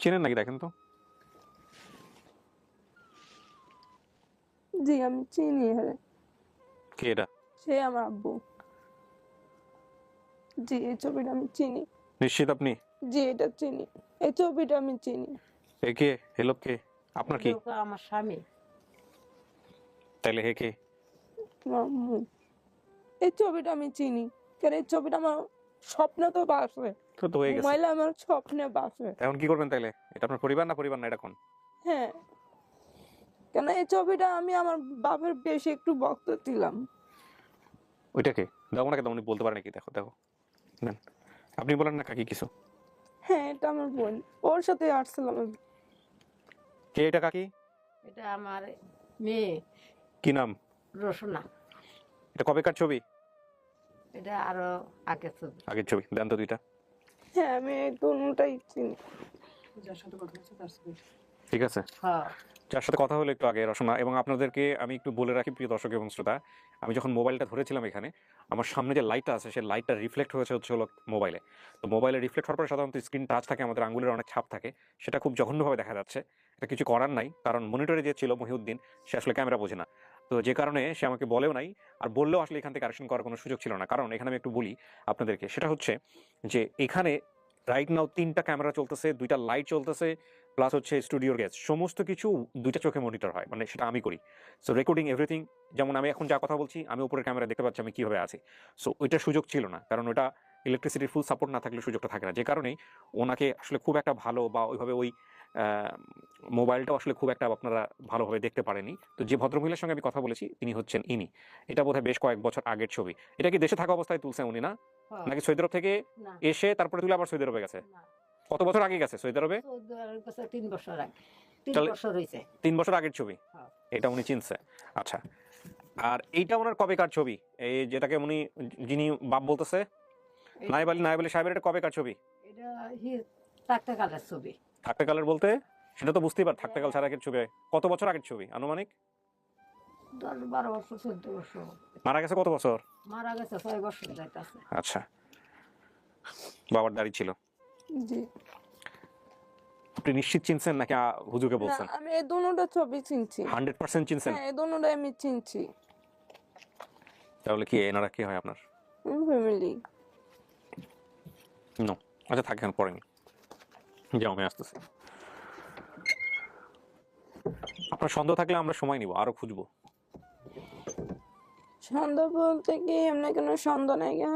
চেনেন নাকি দেখেন তো। জি আমি চিনি। হ্যাঁ, কে এটা? সে আমার আব্বু। জি এই ছবিটা আমি চিনি। নিশ্চিত আপনি? জি এটা চিনি, এই ছবিটা আমি চিনি। এ কে? হে লোক কে? আপনার কি? আমার স্বামী। তাইলে হে কে? আমার আম্মু। এই ছবিটা আমি চিনি, কারণ এই ছবিটা আমার স্বপ্নে তো বাসে, তো হয়ে গেছে। মোবাইলে আমার স্বপ্নে বাসে। এখন কি করবেন তাইলে? এটা আপনার পরিবার না পরিবার না, এটা কোন? হ্যাঁ, কেন এই ছবিটা আমি আমার বাপের বেশি একটু ভক্ত ছিলাম। ওইটাকে দাও ওনাকে দাও, উনি বলতে পারে নাকি, দেখো দেখো। নেন, আপনি বলেন না কাকি কিছু। হ্যাঁ এটা আমার বোন, ওর সাথে আসছিলাম আমি। কে এটা কাকি? এটা আমার মেয়ে কি নাম? রসনা। এটা কবেকার ছবি? এটা আরো আগের ছবি। আগের ছবি দেন তো দুইটা। হ্যাঁ আমি এই দুটাই চিনি। ঠিক আছে, হ্যাঁ যার সাথে কথা হলো একটু আগে রসনা। এবং আপনাদেরকে আমি একটু বলে রাখি প্রিয় দর্শক এবং শ্রোতা, আমি যখন মোবাইলটা ধরেছিলাম এখানে, আমার সামনে যে লাইটটা আছে সেই লাইটটা রিফ্লেক্ট হয়েছে হলো মোবাইলে। তো মোবাইলে রিফ্লেক্ট হওয়ার পরে সাধারণত স্ক্রিন টাচ থাকে, আমাদের আঙ্গুলের অনেক ছাপ থাকে, সেটা খুব জঘন্যভাবে দেখা যাচ্ছে। এটা কিছু করার নাই, কারণ মনিটরে যে ছিল মহিউদ্দিন, সে আসলে ক্যামেরা বোঝে না। তো যে কারণে সে আমাকে বলেও নাই, আর বললেও আসলে এখান থেকে কারেকশন করার কোনো সুযোগ ছিল না। কারণ এখানে আমি একটু বলি আপনাদেরকে, সেটা হচ্ছে যে এখানে রাইট নাও 3টা ক্যামেরা চলতেছে, 2টা লাইট চলতেছে, প্লাস হচ্ছে স্টুডিওর গ্যাস, সমস্ত কিছু 2টা চোখে মনিটর হয়, মানে সেটা আমি করি। সো রেকর্ডিং এভরিথিং, যেমন আমি এখন যা কথা বলছি, আমি উপরের ক্যামেরা দেখতে পাচ্ছি আমি কীভাবে আছি। সো ওইটার সুযোগ ছিল না, কারণ ওটা ইলেকট্রিসিটির ফুল সাপোর্ট না থাকলে সুযোগটা থাকে না। যে কারণেই ওনাকে আসলে খুব একটা ভালো বা ওইভাবে ওই মোবাইলটাও আসলে খুব একটা আপনারা ভালোভাবে দেখতে পারেনি। তো যে ভদ্রমহিলার সঙ্গে আমি কথা বলেছি তিনি হচ্ছেন ইনি। এটা বোধহয় বেশ কয়েক বছর আগের ছবি। এটা কি দেশে থাকা অবস্থায় তুলছেন উনি না, হ্যাঁ। নাকি সৌদি আরব থেকে না এসে তারপরে তুলে আবার সৌদি আরবে গেছে? না, কত বছর আগে গেছে সৌদি আরবে? সৌদি আরব গেছে 3 বছর আগে। 3 তাহলে- বছর হয়েছে। 3 বছর আগের ছবি। হ্যাঁ। এটা উনি চিনছে। আচ্ছা, আর এইটা ওনার কবেকার ছবি? এই যেটাকে উনি যিনি বাপ বলতেছে নায়েব আলী সাহেবের, এটা কবেকার ছবি? এটা থাকতে কালের ছবি। থাকতে কালের বলতে সেটা তো বুঝতেই পার, থাকতে কাল ছাড়া আগের ছবি। কত বছর আগের ছবি আনুমানিক? 10-12 বছর 14 বছর। মারা গেছে কত বছর? মারা গেছে 6 বছর যাইতাছে। আচ্ছা, বাবার দাড়ি ছিল। জি আপনি নিশ্চিত চিনছেন নাকি হুজুকে না, বলছেন? আমি এই দুটোটা ছবি চিনছি। 100% চিনছেন? হ্যাঁ, এই দুটোটাই আমি চিনছি। তাহলে কি এনারা কি হয় আপনার? ফ্যামিলি। নো, আচ্ছা থাকেন, পড়েন, যাও আমি আসতেছি। আপনার সন্দেহ থাকলে আমরা সময় নিব, আরো খুঁজবো। সন্দেহ বলতে কি এমনি কোনো সন্দেহ নাই গা।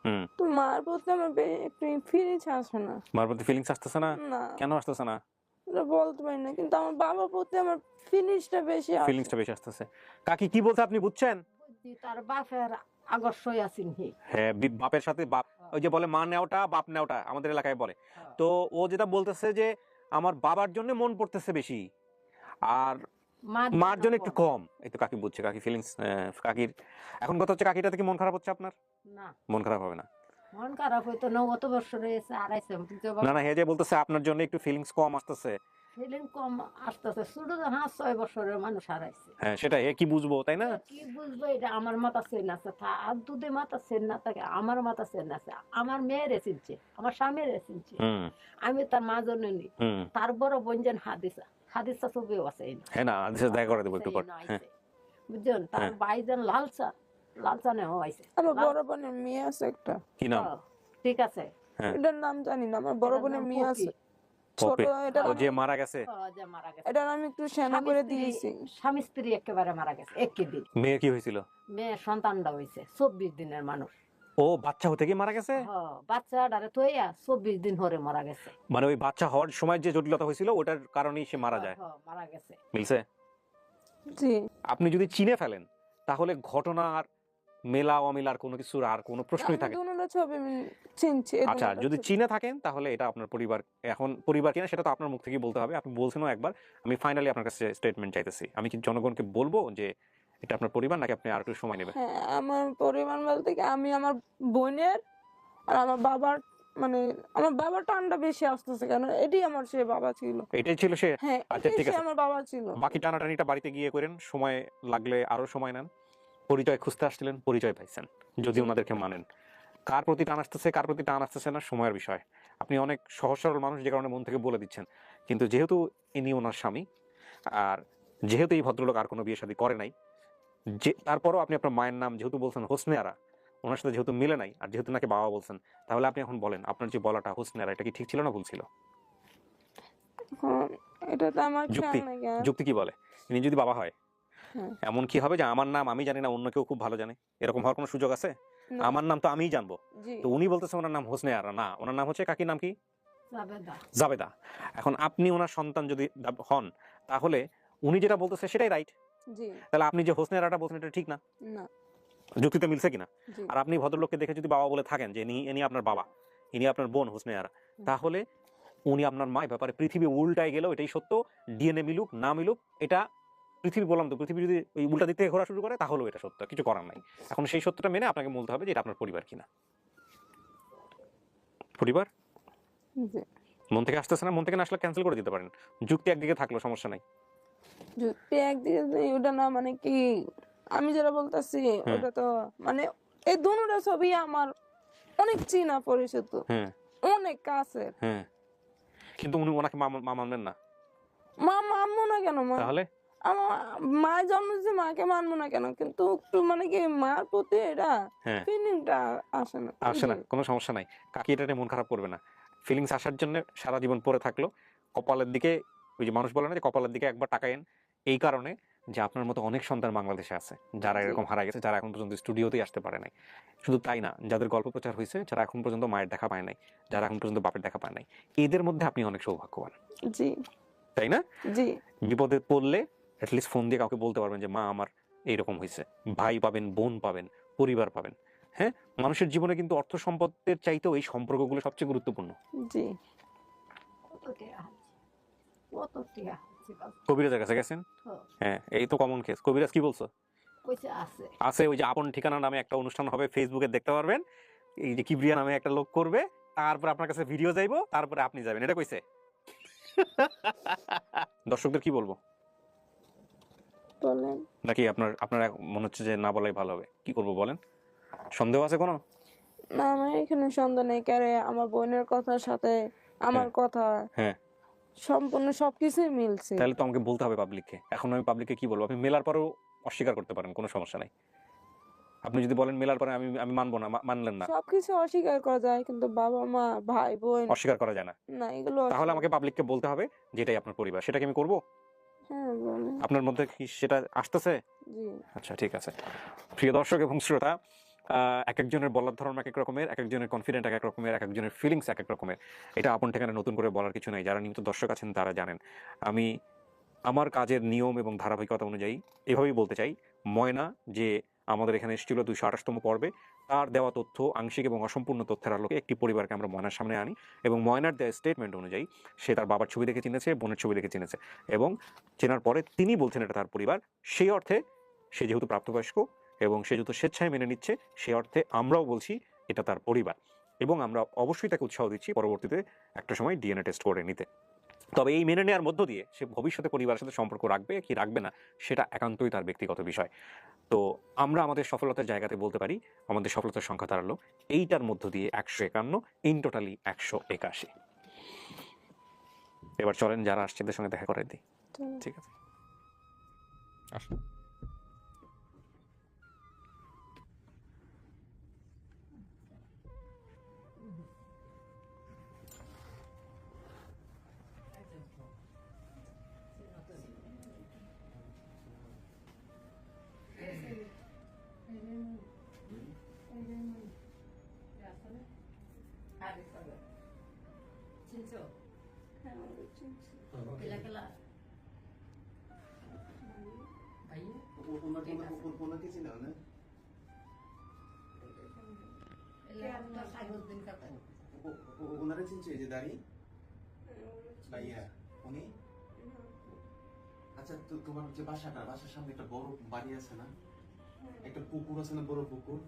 হুম, তো মার প্রতি আমার একটু ফিলিংস আসে না। মার প্রতি ফিলিংস আসতেছে না? না, কেন আসতেছে না? ওটা বলতে পারি না, কিন্তু আমার বাবার প্রতি আমার ফিলিংসটা বেশি আসে। ফিলিংসটা বেশি আসতেছে। কাকি কি বলছে আপনি বুঝছেন? বুঝছি, তার বাপের আগস্যই আছেন হি। হ্যাঁ, বাপের সাথে বাপ, ওই যে বলে মা নেওয়াটা বাপ নেওয়াটা আমাদের এলাকায় বলে। তো ও যেটা বলতেছে যে আমার বাবার জন্য মন পড়তেছে বেশি, আর মার জন্য একটু কম। এই তো কাকি বুঝছে, কাকি ফিলিংস। কাকির এখন কথা হচ্ছে, কাকিটাতে কি মন খারাপ হচ্ছে আপনার? না, মন খারাপ হবে না। মন খারাপ হইতো 9 বছর হয়েছে, আড়াইছে না না, হে যে বলতেছে আপনার জন্য একটু ফিলিংস কম আসতেছে। ফিলিং কম আসতেছে। ছোট 6 বছরের মানুষ হারাইছে। হ্যাঁ, সেটা হে কি বুঝবো, তাই না? কি বুঝবো? এটা আমার মাথা চেন আছে, আর দুধে মাথা চেন না থাকে, আমার মাথা চেন আছে। আমার মেয়েরে চিনছে, আমার স্বামীরে চিনছে, হুম আমি তার মা জননী। হুম, তার বড় বোন যেন হাদিসা ছবিও আছে। হ্যাঁ না, আদেশ দেখা করে দেবো একটু পর। হ্যাঁ, বুঝছেন, তার হ্যাঁ। ভাই যেন লালচা নেওয়া হয়েছে। আমার বড় বোনের মেয়ে আছে একটা। কি নাম? ঠিক আছে। হ্যাঁ, এটার নাম জানি না, আমার বড় বোনের মেয়ে আছে ছোট। পপি। এটা ও যে মারা গেছে, যে মারা গেছে, এটা আমি একটু সেনা করে দিয়েছি। স্বামী স্ত্রী একেবারে মারা গেছে একই দিন। মেয়ে কি হয়েছিল? মেয়ে সন্তানটা হয়েছে 24 দিনের মানুষ। ও বাচ্চা হতে গিয়ে মারা গেছে? বাচ্চাটারে থইয়া 24 দিন হরে মারা গেছে। মানে ওই বাচ্চা হওয়ার সময় যে জটিলতা হয়েছিল ওটার কারণেই সে মারা যায়। মারা গেছে। মিলছে? জি আপনি যদি চিনে ফেলেন তাহলে ঘটনার মেলা অমিলার কোনো কিছুর আর কোনো প্রশ্নই আমি থাকে না। দুটোটা ছবি আমি চিনছি, এই আচ্ছা, দুটোটা যদি ছবি। চিনে থাকেন তাহলে এটা আপনার পরিবার। এখন পরিবার কিনা সেটা তো আপনার মুখ থেকেই বলতে হবে, আপনি বলছেনও একবার। আমি ফাইনালি আপনার কাছে স্টেটমেন্ট চাইতেছি। আমি কি জনগণকে বলবো যে এটা আপনার পরিবার, নাকি আপনি আর একটু সময় নেবেন? হ্যাঁ, আমার পরিবার বলতে কি আমি আমার বোনের আর আমার বাবার, মানে আমার বাবার টানটা বেশি আসতেছে কেন, এটাই আমার সে বাবা ছিল। এটাই ছিল সে? হ্যাঁ, আচ্ছা এটাই ঠিক সে আছে, আমার বাবা ছিল। বাকি টানাটানিটা বাড়িতে গিয়ে করেন, সময় লাগলে আরো সময় নেন। পরিচয় খুঁজতে আসছিলেন, পরিচয় পাইছেন, যদি ওনাদেরকে মানেন। কার প্রতি টান আসতেছে কার প্রতি টান আসতেছে না সময়ের বিষয়। আপনি অনেক সহজ সরল মানুষ, যে কারণে মন থেকে বলে দিচ্ছেন। কিন্তু যেহেতু ইনি ওনার স্বামী, আর যেহেতু এই ভদ্রলোক আর কোনো বিয়ে শাদী করে নাই, যে তারপরও আপনি আপনার মায়ের নাম যেহেতু বলছেন হোসনে আরা, ওনার সাথে যেহেতু মিলে নাই, আর যেহেতু নাকি বাবা বলছেন, তাহলে আপনি এখন বলেন আপনার যে বলাটা হোসনে আরা, এটা কি ঠিক ছিল না ভুল ছিল? এখন এটা তো আমার যুক্তি খেয়াল নাই কেন। যুক্তি কি বলে? ইনি যদি বাবা হয়, হ্যাঁ। এমন কি হবে যে আমার নাম আমি জানি না, অন্য কেউ খুব ভালো জানে? এরকম হওয়ার কোনো সুযোগ আছে? না, আমার নাম তো আমিই জানবো। জি তো উনি বলতেছে ওনার নাম হোসনে আরা না, ওনার নাম হচ্ছে, কাকির নাম কি? জাবেদা। জাবেদা। এখন আপনি ওনার সন্তান যদি হন, তাহলে উনি যেটা বলতেছে সেটাই রাইট। জি তাহলে আপনি যে হোসনে আরাটা বলছেন এটা ঠিক না। না যুক্তিতে মিলছে কিনা? জি আর আপনি ভদ্রলোককে দেখে যদি বাবা বলে থাকেন যে ইনি আপনার বাবা, ইনি আপনার বোন হোসনে আরা, তাহলে উনি আপনার মা। ব্যাপারে পৃথিবী উল্টায় গেলেও এটাই সত্য। ডিএনএ মিলুক না মিলুক, এটা পৃথিবী, বললাম তো, পৃথিবী যদি ওই উল্টা দিক থেকে ঘোরা শুরু করে তাহলেও এটা সত্য, কিছু করার নাই। এখন সেই সত্যটা মেনে আপনাকে বলতে হবে যে এটা আপনার পরিবার কিনা। পরিবার জি। মন থেকে আসতেছে না, মন থেকে না আসলে ক্যান্সেল করে দিতে পারেন। যুক্তি একদিকে থাকলো সমস্যা নাই। যুক্তি একদিকে নেই, ওটা না, মানে কি আমি যেটা বলতেছি ওটা তো মানে এই দুটোটা ছবি আমার অনেক চেনা পরিচিত, হ্যাঁ অনেক কাছের। হ্যাঁ, কিন্তু উনি ওনাকে মা মানবেন না? মা মানবো না কেন? মা তাহলে আমার মা জন্ম দিয়েছে, মাকে মানবো না কেন? কিন্তু একটু মানে কি মার প্রতি এটা হ্যাঁ ফিলিংটা আসে না। আসে না, কোনো সমস্যা নাই। কাকি এটা নিয়ে মন খারাপ করবে না। ফিলিংস আসার জন্য সারা জীবন পড়ে থাকলো। কপালের দিকে, ওই যে মানুষ বলে না যে কপালের দিকে একবার তাকায়েন, এই কারণে যে আপনার মতো অনেক সন্তান বাংলাদেশে আছে যারা এরকম হারা গেছে, যারা এখন পর্যন্ত স্টুডিওতেই আসতে পারে নাই। শুধু তাই না, যাদের গল্প প্রচার হয়েছে, যারা এখন পর্যন্ত মায়ের দেখা পায় নাই, যারা এখন পর্যন্ত বাপের দেখা পায় নাই, এদের মধ্যে আপনি অনেক সৌভাগ্যবান, জি তাই না? জি বিপদে পড়লে অ্যাটলিস্ট ফোন দিয়ে কাউকে বলতে পারবেন যে মা আমার এইরকম হয়েছে। ভাই পাবেন, বোন পাবেন, পরিবার পাবেন। হ্যাঁ, মানুষের জীবনে কিন্তু অর্থ সম্পদের চাইতেও এই সম্পর্কগুলো সবচেয়ে গুরুত্বপূর্ণ। জি। কত টিয়া আছে, কত টিয়া আছে বাবা। কবিরাজের কাছে গেছেন? হ্যাঁ, হ্যাঁ, এই তো কমন কেস। কবিরাজ কি বলছো? কইছে আছে। আছে, ওই যে আপন ঠিকানা নামে একটা অনুষ্ঠান হবে, ফেসবুকে দেখতে পারবেন। এই যে কিবরিয়া নামে একটা লোক করবে, তারপর আপনার কাছে ভিডিও যাইবো, তারপরে আপনি যাবেন, এটা কইছে। দর্শকদের কি বলবো? বলেন। নাকি আপনার আপনার মনে হচ্ছে যে না বলাই ভালো হবে? কি করবো বলেন? সন্দেহ আছে কোনো? না, আমার এখানে সন্দেহ নেই, কারে আমার বোনের কথার সাথে আমার কথা হ্যাঁ, সম্পূর্ণ সবকিছুই মিলছে। তাহলে তো আমাকে বলতে হবে পাবলিককে। এখন আমি পাবলিককে কি বলবো? আপনি মেলার পরেও অস্বীকার করতে পারেন, কোনো সমস্যা নাই। আপনি যদি বলেন মেলার পরে আমি আমি মানবো না, মানলেন না, সবকিছু অস্বীকার করা যায়, কিন্তু বাবা মা ভাই বোন অস্বীকার করা যায় না। না, এগুলো তাহলে আমাকে পাবলিককে বলতে হবে যে এটাই আপনার পরিবার। সেটা কি আমি করবো? হ্যাঁ বলেন। আপনার মধ্যে কি সেটা আসতেছে? জি। আচ্ছা, ঠিক আছে। প্রিয় দর্শক এবং শ্রোতা, এক একজনের বলার ধরন এক এক রকমের, এক একজনের কনফিডেন্ট এক এক রকমের, এক একজনের ফিলিংস এক এক রকমের। এটা আপন ঠিকানা নতুন করে বলার কিছু নেই। যারা নিয়মিত দর্শক আছেন তারা জানেন। আমি আমার কাজের নিয়ম এবং ধারাবাহিকতা অনুযায়ী এভাবেই বলতে চাই, ময়না যে আমাদের এখানে এসেছিল 228তম পর্বে, তার দেওয়া তথ্য আংশিক এবং অসম্পূর্ণ তথ্যের আলোকে একটি পরিবারকে আমরা ময়নার সামনে আনি, এবং ময়নার দেওয়া স্টেটমেন্ট অনুযায়ী সে তার বাবার ছবি দেখে চিনেছে, বোনের ছবি দেখে চিনেছে, এবং চেনার পরে তিনি বলছেন এটা তার পরিবার। সেই অর্থে সে যেহেতু প্রাপ্তবয়স্ক এবং সে যেহেতু স্বেচ্ছায় মেনে নিচ্ছে, সেই অর্থে আমরাও বলছি এটা তার পরিবার, এবং আমরা অবশ্যই তাকে উৎসাহ দিচ্ছি পরবর্তীতে একটা সময় ডিএনএ টেস্ট করে নিতে। তবে এই মেনে নেওয়ার মধ্য দিয়ে সে ভবিষ্যতে পরিবারের সাথে সম্পর্ক রাখবে কি রাখবে না, সেটা একান্তই তার ব্যক্তিগত বিষয়। তো আমরা আমাদের সফলতার জায়গাতে বলতে পারি আমাদের সফলতার সংখ্যা দাঁড়ালো এইটার মধ্য দিয়ে 151, ইন টোটালি 181। এবার চলেন যারা আসছে এদের সঙ্গে দেখা করে দিই। ঠিক আছে, আসুন। চিনছো? কেলা কেলা ভাই ওনাকে ছিল না? এলাকা সাইবর দিন কাটাই। ওনারা চিনছে এই যে দাঁড়ি ভাইয়া উনি? আচ্ছা, তো তোমার যে বাসার সামনে একটা বড় বাড়ি আছে না, একটা পুকুর আছে না, বড় পুকুর?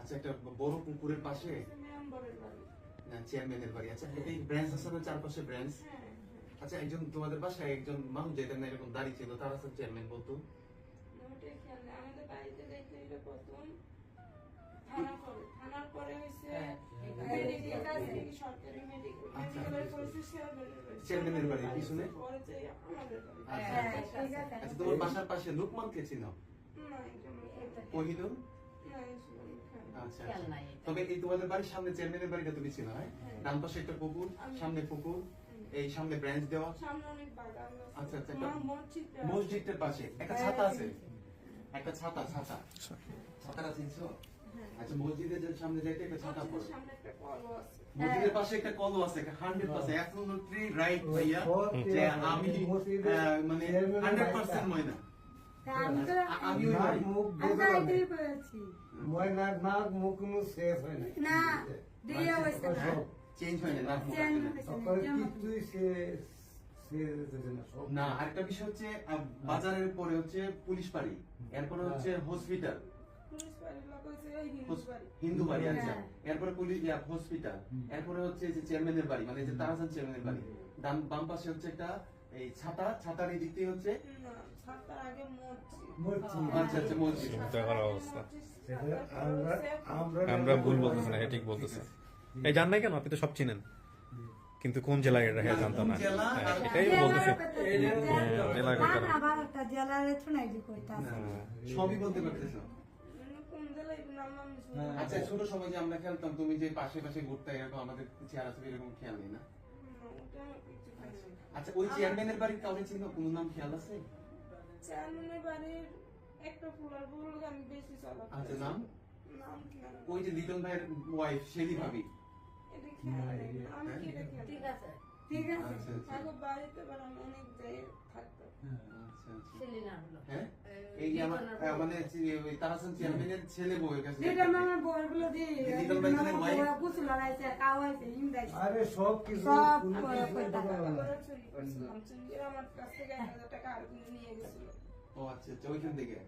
আচ্ছা, একটা বড় পুকুরের পাশে না চেয়ারম্যানের বাড়ি। আচ্ছা, এই ব্রাঞ্চ আছে না, চারপাশে ব্রাঞ্চ। আচ্ছা, একজন তোমাদের বাসায় একজন মানুষ যেতেন না, এরকম দাড়ি ছিল, তার আছে চেয়ারম্যান বলতো? আমাদের বাড়িতে দেখতে এটা প্রথম থানার পরে হইছে মেডিকেল আছে, সরকারি মেডিকেলের পরে চেয়ারম্যানের বাড়ি পিছনে। পরে যে আমাদের বাড়ি। আচ্ছা, তোমার বাসার পাশে লোকমানকে ছিল? না, এটা কহিনুর? আচ্ছা, তবে এই তোমাদের বাড়ির সামনে চেয়ারম্যানের বাড়িটা তুমি ছিল, হ্যাঁ? ডান পাশে একটা পুকুর, সামনে পুকুর, এই সামনে ব্রাঞ্চ দেওয়া। সামনে অনেক বাগান আছে। আচ্ছা, আচ্ছা, একটা মসজিদটা মসজিদের পাশে একটা ছাতা আছে, একটা ছাতাটা চিনছো? আচ্ছা, মসজিদের যে সামনে যাইতে একটা ছাতা পড়ে, সামনে একটা কলও আছে। মসজিদের পাশে একটা কলও আছে, 100% absolutely right ভাইয়া, যে আমি মানে 100% ময়না। আমি ওই বাড়ি। ময়নার নাক মুখ শেষ হয় না, চেঞ্জ হয় না, নাক মুখ তারপরে কিছুই সে না। আরেকটা বিষয় হচ্ছে বাজারের পরে হচ্ছে পুলিশ বাড়ি, এরপরে হচ্ছে হসপিটাল, পুলিশ বাড়ির লোক হইছে এই হিন্দু বাড়ি। হিন্দু বাড়ি। আচ্ছা, এরপরে পুলিশ হসপিটাল, এরপরে হচ্ছে যে চেয়ারম্যানের বাড়ি, মানে যে তারাজান চেয়ারম্যানের বাড়ি। বাম পাশে হচ্ছে একটা এই ছাতার এই দিক দিয়ে হচ্ছে না, ছাতার আগে মসজিদ। আচ্ছা, আচ্ছা, মসজিদ। আমরা ভুল বলতেছি না, ঠিক বলতেছি। এই জান নাই কেন? আপনি তো সব চিনেন, কিন্তু কোন জেলায় এটা হ্যাঁ জানতো না। এটাই বলতেছি, সবই বলতে পারতেছো। কোন জেলায় নাম নাম আচ্ছা, ছোট সময় যে আমরা খেলতাম, তুমি যে পাশে পাশে ঘুরতে, এরকম আমাদের চেয়ার আছে, এরকম খেয়াল নেই না? আচ্ছা, ওই চেয়ারম্যানের বাড়ির কাউকে চিনো? কোনো নাম খেয়াল আছে? চেয়ারম্যানের বাড়ির একটা ফুলার বউর আমি বেশি চলা। আচ্ছা, নাম? নাম খেয়াল নেই। ওই যে লিটন ভাইয়ের ওয়াইফ শেলি ভাবি। এটা খেয়াল নেই। আমি কি এটা খেয়াল নেই। ঠিক আছে। আচ্ছা, আচ্ছা। আগে বাড়িতে আমি অনেক জায়গায় থাকতাম। আচ্ছা আচ্ছা সেলিনা হলো হ্যাঁ এই যে আমার মানে ওই তাহসান চেয়ারম্যানের ছেলে বউয়ের কাছে লিটন মামার বউগুলো দিয়ে লিটন ভাই তাহলে ভাই পুতুল লাগাইছে কাওয়াইছে ইন্দাইছে আরে সব কিছু সব কোনো কিছু কইতা। করতে পারবে না। চুরি করছিলাম, চুরি করে আমার কাছ থেকে 1,000 টাকা আর কিনে নিয়ে গেছিল। ও আচ্ছা আচ্ছা ওইখান থেকে এটা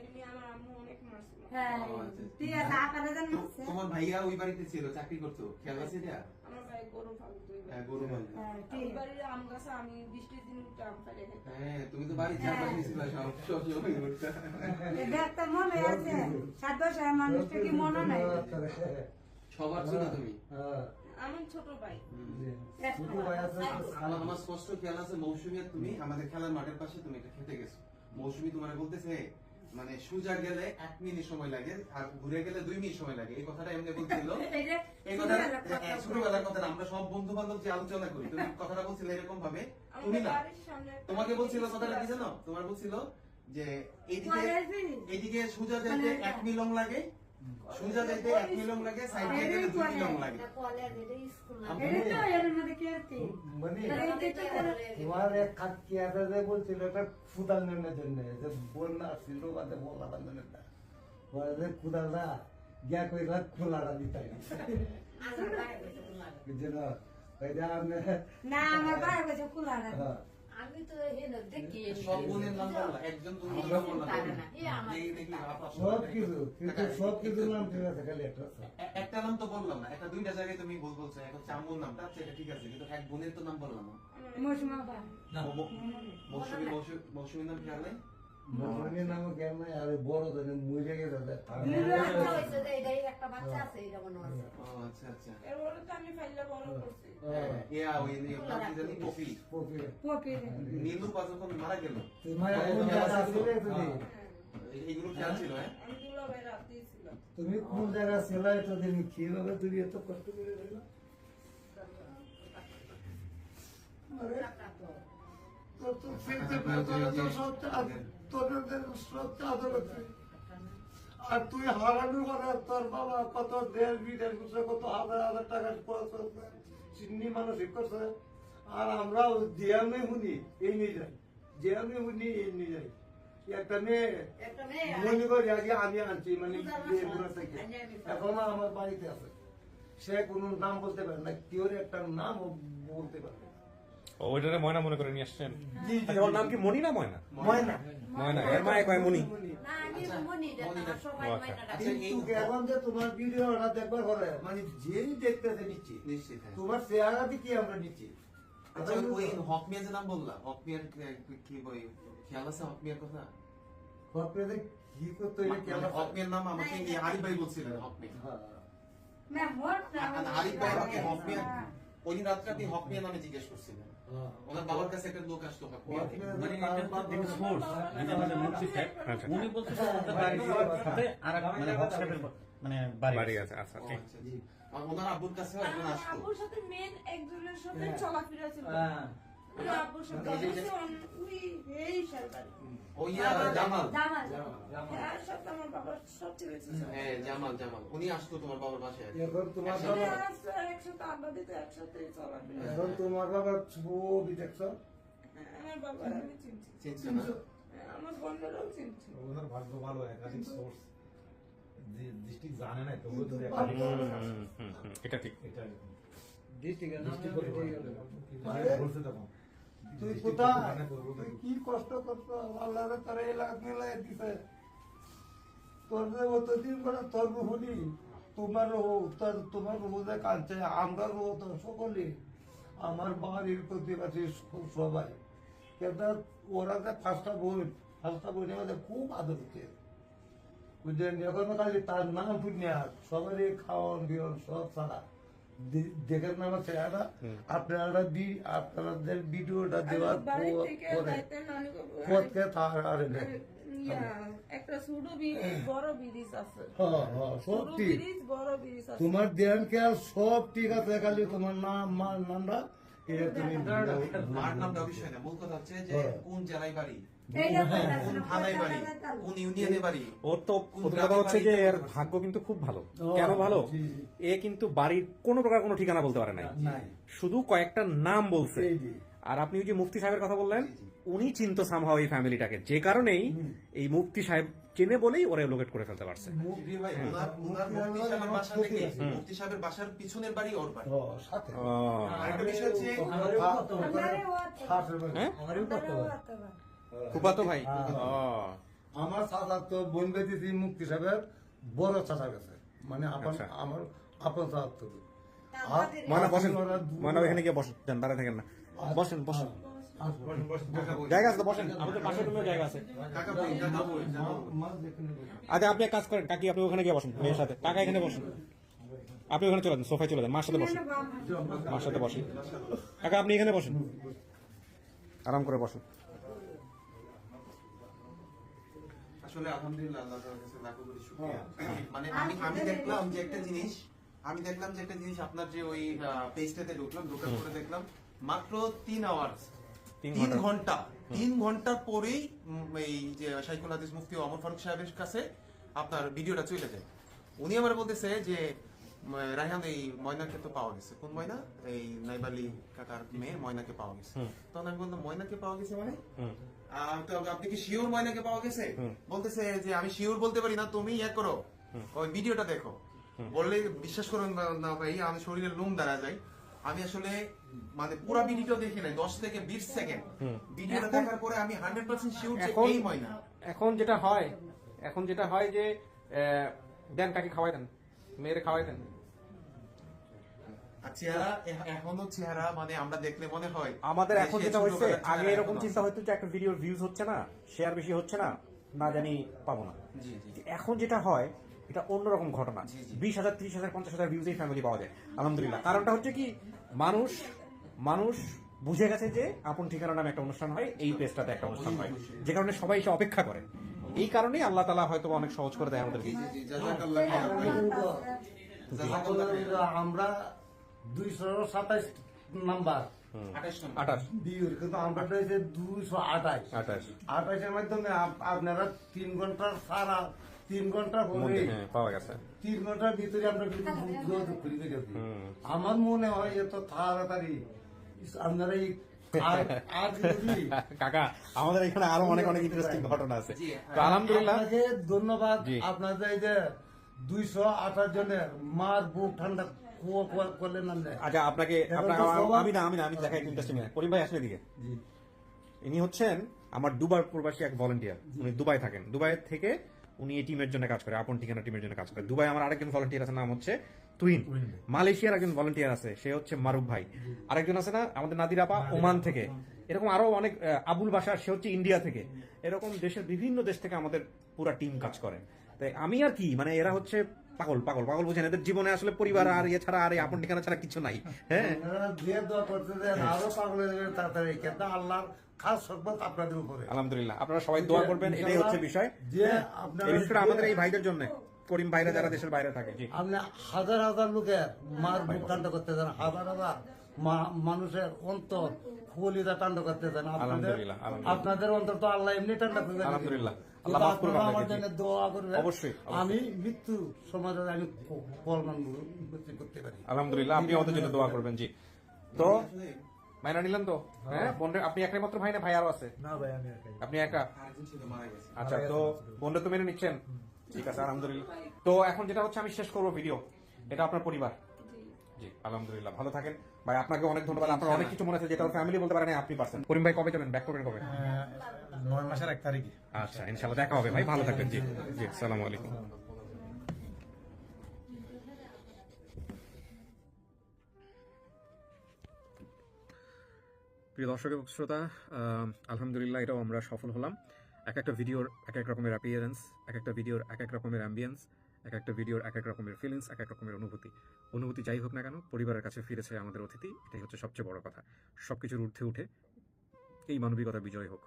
নিয়ে আমার আম্মু অনেক মারছিল। হ্যাঁ ও, আচ্ছা, আচ্ছা। ঠিক আছে আপনারা জানেন তোমার ভাইয়া ওই বাড়িতে ছিল চাকরি করতো খেয়াল আছে এটা আমার ভাই গরু ফালতো। হ্যাঁ গরু পালতো। হ্যাঁ ওই ঠিক বাড়ির আম গাছে আমি বৃষ্টির দিন উঠে আম ফাইলে খেতাম। হ্যাঁ তুমি তো বাড়ির চারপাশে ছিল সব সময় ঘুরতে। দেখতে মনে আছে 7 বছরের মানুষটা কি মনে নাই সবার ছিল তুমি হ্যাঁ, আমার ছোট ভাই। ছোট ভাই আছে তো আমার স্পষ্ট খেয়াল আছে মৌসুমী আর তুমি আমাদের খেলার মাঠের পাশে তুমি এটা খেতে গেছো মৌসুমী তোমার বলতেছে মানে সুজা গেলে 1 মিনিট সময় লাগে আর ঘুরে গেলে 2 মিনিট সময় লাগে এই কথাটা এমনি বলছিল এই কথা ছোটবেলার কথা আমরা সব বন্ধু বান্ধব যে আলোচনা করি তুমি কথাটা বলছিলে এরকম ভাবে তুমি আমাদের না বাড়ির সামনে একটা তোমাকে বলছিল কথাটা কি জানো তোমার বলছিল যে এইদিকে সুজা যাইতে 1 মিলং লাগে সুজা যাইতে 1 মিলং লাগে সাইডে গেলে 2 মিলং লাগে কলেজ এটা স্কুল না এটা তো এর মধ্যে কেরতি মানে মানে তোমার এক কাকি আছে যে বলছিল এটা ফুদাল নেওয়ার জন্য যে বন্যা ছিল বাদে বলা বান্ধবের না বলে যে কুদালটা গিয়া কইরা খোলাটা দিতাই বুঝলো ওইটা আপনি না আমার ভাই বলছে কুলা না হ্যাঁ, আমি তো হেন দেখি সব বোনের নাম বললা একজন তুমি নাম বললা দেখি দেখি সব কিছু কিন্তু সব কিছু নাম ঠিক আছে খালি একটা আছে। একটা নাম তো বললাম না একটা দুইটা জায়গায় তুমি ভুল বলছো এখন চাম্বুর নামটা সেটা ঠিক আছে কিন্তু এক বোনের তো নাম বললাম না মৌসুমা বা মৌসুমীর নাম খেয়াল নেই মৌসুমীর নামও জ্ঞান নাই আর ওই বড় ধরেন মরে গেছে একটা বাচ্চা আছে এটা মনে আছে ও আচ্ছা আচ্ছা এরপরে তো আমি ফাইলে বড় করছি। ইয়া ওই নাম কি জানি পপি পপিরে পপিরে নীলু যখন মারা গেল তোমার কোন জায়গা ছিলে তুমি এইগুলো খেয়াল ছিল হ্যাঁ আমি দুলা ভাই রাতেই ছিলাম। তুমি কোন জায়গা ছিলে এতদিন কিভাবে তুমি এত কষ্ট করে রইলা আর তুই হারানোর কথা তোর বাবা কত দেড় বিদেশ করছে কত হাজার হাজার টাকা খরচ করছে চিন্নি মানসিক করছে আর আমরা যে আমি শুনি এই নিয়ে যাই যে আমি শুনি এই নিয়ে যাই একটা মেয়ে একটা মেয়ে মনে করি আগে আমি আনছি মানে বিয়েগুলো থেকে এখনো আমার বাড়িতে আছে সে কোনো নাম বলতে পারে না কেউ একটা নাম বলতে পারে না। ওইটারে ময়না মনে করে নিয়ে আসছেন জি, জি, আচ্ছা, ওর নাম কি মনি না ময়না ময়না ময়না এর মায়ে কয় মনি না আমি মনি না সবাই আচ্ছা। মাইনা আচ্ছা এই কিন্তু এখন যে তোমার ভিডিওটা দেখবার পরে মানে যেই দেখতেছে নিচ্ছি নিশ্চিত হ্যাঁ তোমার চেহারা কি আমরা নিচ্ছি আচ্ছা ওই হকমিয়া যে নাম বললা হকমিয়ার কি বই খেয়াল আছে হকমিয়ার কথা আপনাদের কি করতে হইলে কেমন হকমিয়ার নাম আমাকে এই আরিফ ভাই বলছিলেন হকমিয়া না মোট আর আরিফ ভাই আমাকে হকমিয়া ওই দিন রাত্রে আপনি হকমিয়া নামে জিজ্ঞেস করছিলেন ওনার বাবার কাছে একটা লোক আসতো হকমিয়া মানে এটা তো একটা সোর্স মানে আমাদের মুন্সি সাহেব আচ্ছা উনি বলতেছে ওনাদের বাড়ির সাথে আর মানে হক সাহেবের মানে বাড়ি বাড়ি আছে আচ্ছা ও ঠিক আচ্ছা, জি। আর ওনার আব্বুর কাছে একজন আসতো আব্বুর সাথে মেন একজনের সাথে চলাফেরা ছিল। ওই আব্বুর সাথে এই যে- ওই এই সরকার। ওই জামাল জামাল তার সাথে আমার বাবার সব ছেড়েছে। হ্যাঁ জামাল জামাল উনি আসতো তোমার বাবার বাসায় এখন তোমার একসাথে বাবা একসাথে আড্ডা দিতে একসাথে চলাফেরা। এখন তোমার বাবার ছবি দেখছো আমার বাবার আমি চিনছি। চিনছো না আমার বোনেরাও চিনছি। ওনার ভাগ্য ভালো একাধিক সোর্স ডিস্ট্রিক্ট জানে না তো ওদের এটা ঠিক এটা বলছে তখন তুই কোথায় তুই কি কষ্ট করছো আল্লাহ তারা এলাকা মেলায় দিছে তোর যে অতদিন করে তোর রুহুনি তোমার তোমার রুহু যে কাঁদছে আমরা রুহু তো সকলে আমার বাড়ির প্রতিবাসী সবাই কিন্তু ওরা যে ফার্স্টটা বোনের মধ্যে খুব আদর হচ্ছে বুঝলেন এখন খালি তার নাম শুনে আর সবারই খাওয়ান বিয়ন সব ছাড়া দেখেন না আমার চেহারা আপনাদের ভিডিওটা দেওয়ার বাড়ি থেকে পরে যাইতে নানুকে পথকে তার আর একটা ছোট ব্রিজ বড় ব্রিজ আছে। সব ছোট ঠিক ব্রিজ বড় ব্রিজ আছে। তোমার ধ্যান খেয়াল সব ঠিক আছে খালি তোমার নাম মার নামটা এটা তুমি মার নামটা বিষয় না মূল কথা হচ্ছে যে কোন জেলায় বাড়ি এইটা কোন থানায় বাড়ি কোন ইউনিয়নে বাড়ি ওর তো প্রথম কথা হচ্ছে যে এর ভাগ্য কিন্তু খুব ভালো কেন ভালো জি, এ কিন্তু বাড়ির কোনো প্রকার কোনো ঠিকানা বলতে পারে নাই নাই শুধু কয়েকটা নাম বলছে এই যে। আর আপনি ওই যে মুফতি সাহেবের কথা বললেন, উনি চিন্তা সামহাও এই ফ্যামিলিটাকে, যে কারণেই এই মুফতি সাহেব চেনে বলেই ওরা লোকেট করে ফেলতে পারছে। মুফতি ভাই, ওনার মুফতি সাহেবের বাসা থেকে মুফতি সাহেবের বাসার পিছনের বাড়ি ওর বাড়ি। সাথে আরেকটা বিষয় হচ্ছে হ্যাঁ, আমারও কত ফুফাতো ভাই। আমার চাচা তো বোন বেঁধেছি মুক্তি সাহেবের বড় চাচা গেছে, মানে আচ্ছা। আমার আপনার চাচা তো মানা বসেন, মানা এখানে গিয়ে বসেন, যান দাঁড়ায় থাকেন না, বসেন বসেন, জায়গা আছে তো বসেন, আমাদের পাশে রুমে জায়গা আছে। কাকা বই, কাকা বই, আচ্ছা আপনি এক কাজ করেন কাকি, আপনি ওখানে গিয়ে বসেন মেয়ের সাথে, কাকা এখানে বসেন, আপনি ওখানে চলে যান, সোফায় চলে যান, মার সাথে বসেন, মার সাথে বসেন। কাকা আপনি এখানে বসেন, আরাম করে বসেন। আসলে আলহামদুলিল্লাহ আল্লাহ তাআলার কাছে লাখো কোটি শুকরিয়া। মানে আমি দেখলাম যে একটা জিনিস, আপনার যে ওই পেজটাতে ঢোকার পরে দেখলাম মাত্র 3 আওয়ার্স, 3 ঘন্টার পরেই এই যে শাইখুল হাদিস মুফতি ওমর ফারুক সাহেবের কাছে আপনার ভিডিওটা চলে যায়। উনি আমার বলতেছে যে রায়হান এই ময়নাকে তো পাওয়া গেছে। কোন ময়না? এই নাইবালি কাকার মেয়ে ময়নাকে পাওয়া গেছে। তখন আমি বললাম ময়নাকে পাওয়া গেছে মানে? তো আপনি কি শিওর ময়নাকে পাওয়া গেছে? বলতেছে যে আমি শিওর বলতে পারি না, তুমি ইয়ে করো, ওই ভিডিওটা দেখো। বললে বিশ্বাস করুন না ভাই, আমি শরীরের লোম দাঁড়া যায়। আমি আসলে মানে পুরো ভিডিওটা দেখি নাই, 10 থেকে 20 সেকেন্ড ভিডিওটা দেখার পরে আমি 100% শিওর যে এই ময়না। এখন যেটা হয় যে দেন কাকি খাওয়াই দেন, মেয়েরে খাওয়াই দেন। আর চেহারা এখনো চেহারা মানে আমরা দেখলে মনে হয় আমাদের এখন যে যেটা ছোট হচ্ছে, বেলার আগে চেহারা এরকম এখনো চিন্তা হতো যে একটা ভিডিওর ভিউজ হচ্ছে না, শেয়ার বেশি হচ্ছে না, না জানি পাবো না। জি জি এখন যেটা হয় এটা অন্যরকম ঘটনা, জি, জি। 20,000 30,000 50,000 ভিউজ এই ফ্যামিলি পাওয়া যায় আলহামদুলিল্লাহ। কারণটা হচ্ছে কি, মানুষ বুঝে গেছে যে আপন ঠিকানা নামে একটা অনুষ্ঠান হয়, এই পেজটাতে একটা অনুষ্ঠান হয়, যে কারণে সবাই এসে অপেক্ষা করে। এই কারণেই আল্লাহ তাআলা হয়তো অনেক সহজ করে দেয় আমাদেরকে। জি জি জাযাকাল্লাহ জাযাকাল্লাহ। আমরা 227 নাম্বার 28 বিউর, কিন্তু আমরা হয়েছে 228 এর মাধ্যমে আপনারা 3 ঘন্টার সারা 3 ঘন্টা পরে পাওয়া গেছে, 3 ঘন্টার ভিতরে আমরা যোগাযোগ করে গেছি। আমার মনে হয় এত তাড়াতাড়ি আপনারা এই আর যদি কাকা আমাদের এখানে আরো অনেক অনেক ইন্টারেস্টিং ঘটনা আছে। তো আলহামদুলিল্লাহ আপনাকে ধন্যবাদ। জি। আপনাদের এই যে 228 জনের মার বুক ঠান্ডা করলেন না। আচ্ছা আপনাকে এখন তো সবার- আমি দেখাই ইন্টারেস্টিং। করিম ভাই আসলে দিকে, ইনি হচ্ছেন আমার দুবার প্রবাসী এক ভলান্টিয়ার, উনি দুবাই থাকেন। দুবাই থেকে উনি এই টিমের জন্য কাজ করে, আপন ঠিকানা টিমের জন্য কাজ করে। দুবাই আমার আরেকজন ভলান্টিয়ার আছে, নাম হচ্ছে তুহিন। মালয়েশিয়ার একজন ভলান্টিয়ার আছে, সে হচ্ছে মারুফ ভাই। আরেকজন আছে না আমাদের নাদির আপা, ওমান থেকে। এরকম আরো অনেক, আবুল বাশার, সে হচ্ছে ইন্ডিয়া থেকে। এরকম দেশের বিভিন্ন দেশ থেকে আমাদের পুরো টিম কাজ করে। তাই আমি আর কি, মানে এরা হচ্ছে পাগল পাগল পাগল, বুঝেন, এদের জীবনে আসলে পরিবার আর ইয়ে ছাড়া আর এই আপন ঠিকানা ছাড়া কিছু নাই। হ্যাঁ আপনারা যে দোয়া করতে দেন আরো পাগল হয়ে যাবেন তাড়াতাড়ি, কিন্তু আল্লাহর খাস সম্পদ আপনাদের উপরে। আলহামদুলিল্লাহ আপনারা সবাই দোয়া করবেন, এটাই হচ্ছে বিষয়। যে আপনারা এই বিষয়টা আমাদের এই ভাইদের জন্য, করিম ভাইরা যারা দেশের বাইরে থাকে। জি আপনি হাজার হাজার লোকের মার বুক ঠান্ডা করতে দেন, হাজার হাজার মানুষের অন্তর কলিজা ঠান্ডা করতে দেন। আলহামদুলিল্লাহ, আলহামদুলিল্লাহ। আপনাদের অন্তর তো আল্লাহ এমনি ঠান্ডা করে দেন। আলহামদুলিল্লাহ। কিন্তু আল্লাহ মাফ করুন আপনারা আপনাকে, আমার জি। জন্য দোয়া করবেন। অবশ্যই, অবশ্যই। আমি মৃত্যু সমাজে আমি কলমান করতে পারি। আলহামদুলিল্লাহ, আপনি আমাদের জন্য দোয়া করবেন। জি, তো মাইনা নিলেন তো? হ্যাঁ বোনরে, আপনি একটাই মাত্র ভাই না ভাই আরো আছে? না ভাই আমি একাই। আপনি একা? আরেকজন ছিল মারা গেছে। আচ্ছা, তো বোনরে তো মেনে নিচ্ছেন? ঠিক আছে আলহামদুলিল্লাহ। তো এখন যেটা হচ্ছে, আমি শেষ করবো ভিডিও, এটা আপনার পরিবার। জি আলহামদুলিল্লাহ, ভালো থাকেন ভাই। আপনাকে অনেক ধন্যবাদ, আপনার অনেক কিছু মনে আছে যেটা ফ্যামিলি বলতে পারেন, আপনি পারছেন। করিম ভাই কবে যাবেন, ব্যাক করবেন কবে? 9 মাসের 1 তারিখে। আচ্ছা ইনশাআল্লাহ দেখা হবে ভাই, ভালো থাকবেন। জি জি, আসসালামু আলাইকুম। প্রিয় দর্শক এবং শ্রোতা, আলহামদুলিল্লাহ এটাও আমরা সফল হলাম। এক একটা ভিডিওর এক এক রকমের অ্যাপিয়ারেন্স, এক একটা ভিডিওর এক এক রকমের অ্যাম্বিয়েন্স, এক একটা ভিডিওর এক এক রকমের ফিলিংস, এক এক রকমের অনুভূতি যাই হোক না কেন, পরিবারের কাছে ফিরেছে আমাদের অতিথি, এটাই হচ্ছে সবচেয়ে বড় কথা। সবকিছুর ঊর্ধ্বে উঠে এই মানবিকতা বিজয় হোক।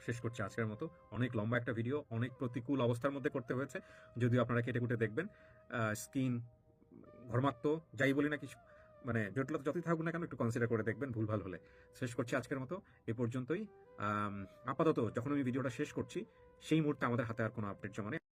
শেষ করছি আজকের মতো। অনেক লম্বা একটা ভিডিও, অনেক প্রতিকূল অবস্থার মধ্যে করতে হয়েছে, যদিও আপনারা কেটে কুটে দেখবেন। স্কিন, ঘর্মাক্ত, যাই বলি না কিছু, মানে জটিলতা যতই থাকুক না কেন একটু কনসিডার করে দেখবেন ভুলভাল হলে। শেষ করছি আজকের মতো এ পর্যন্তই। আপাতত যখন আমি ভিডিওটা শেষ করছি সেই মুহূর্তে আমাদের হাতে আর কোনো আপডেট জমা নেই।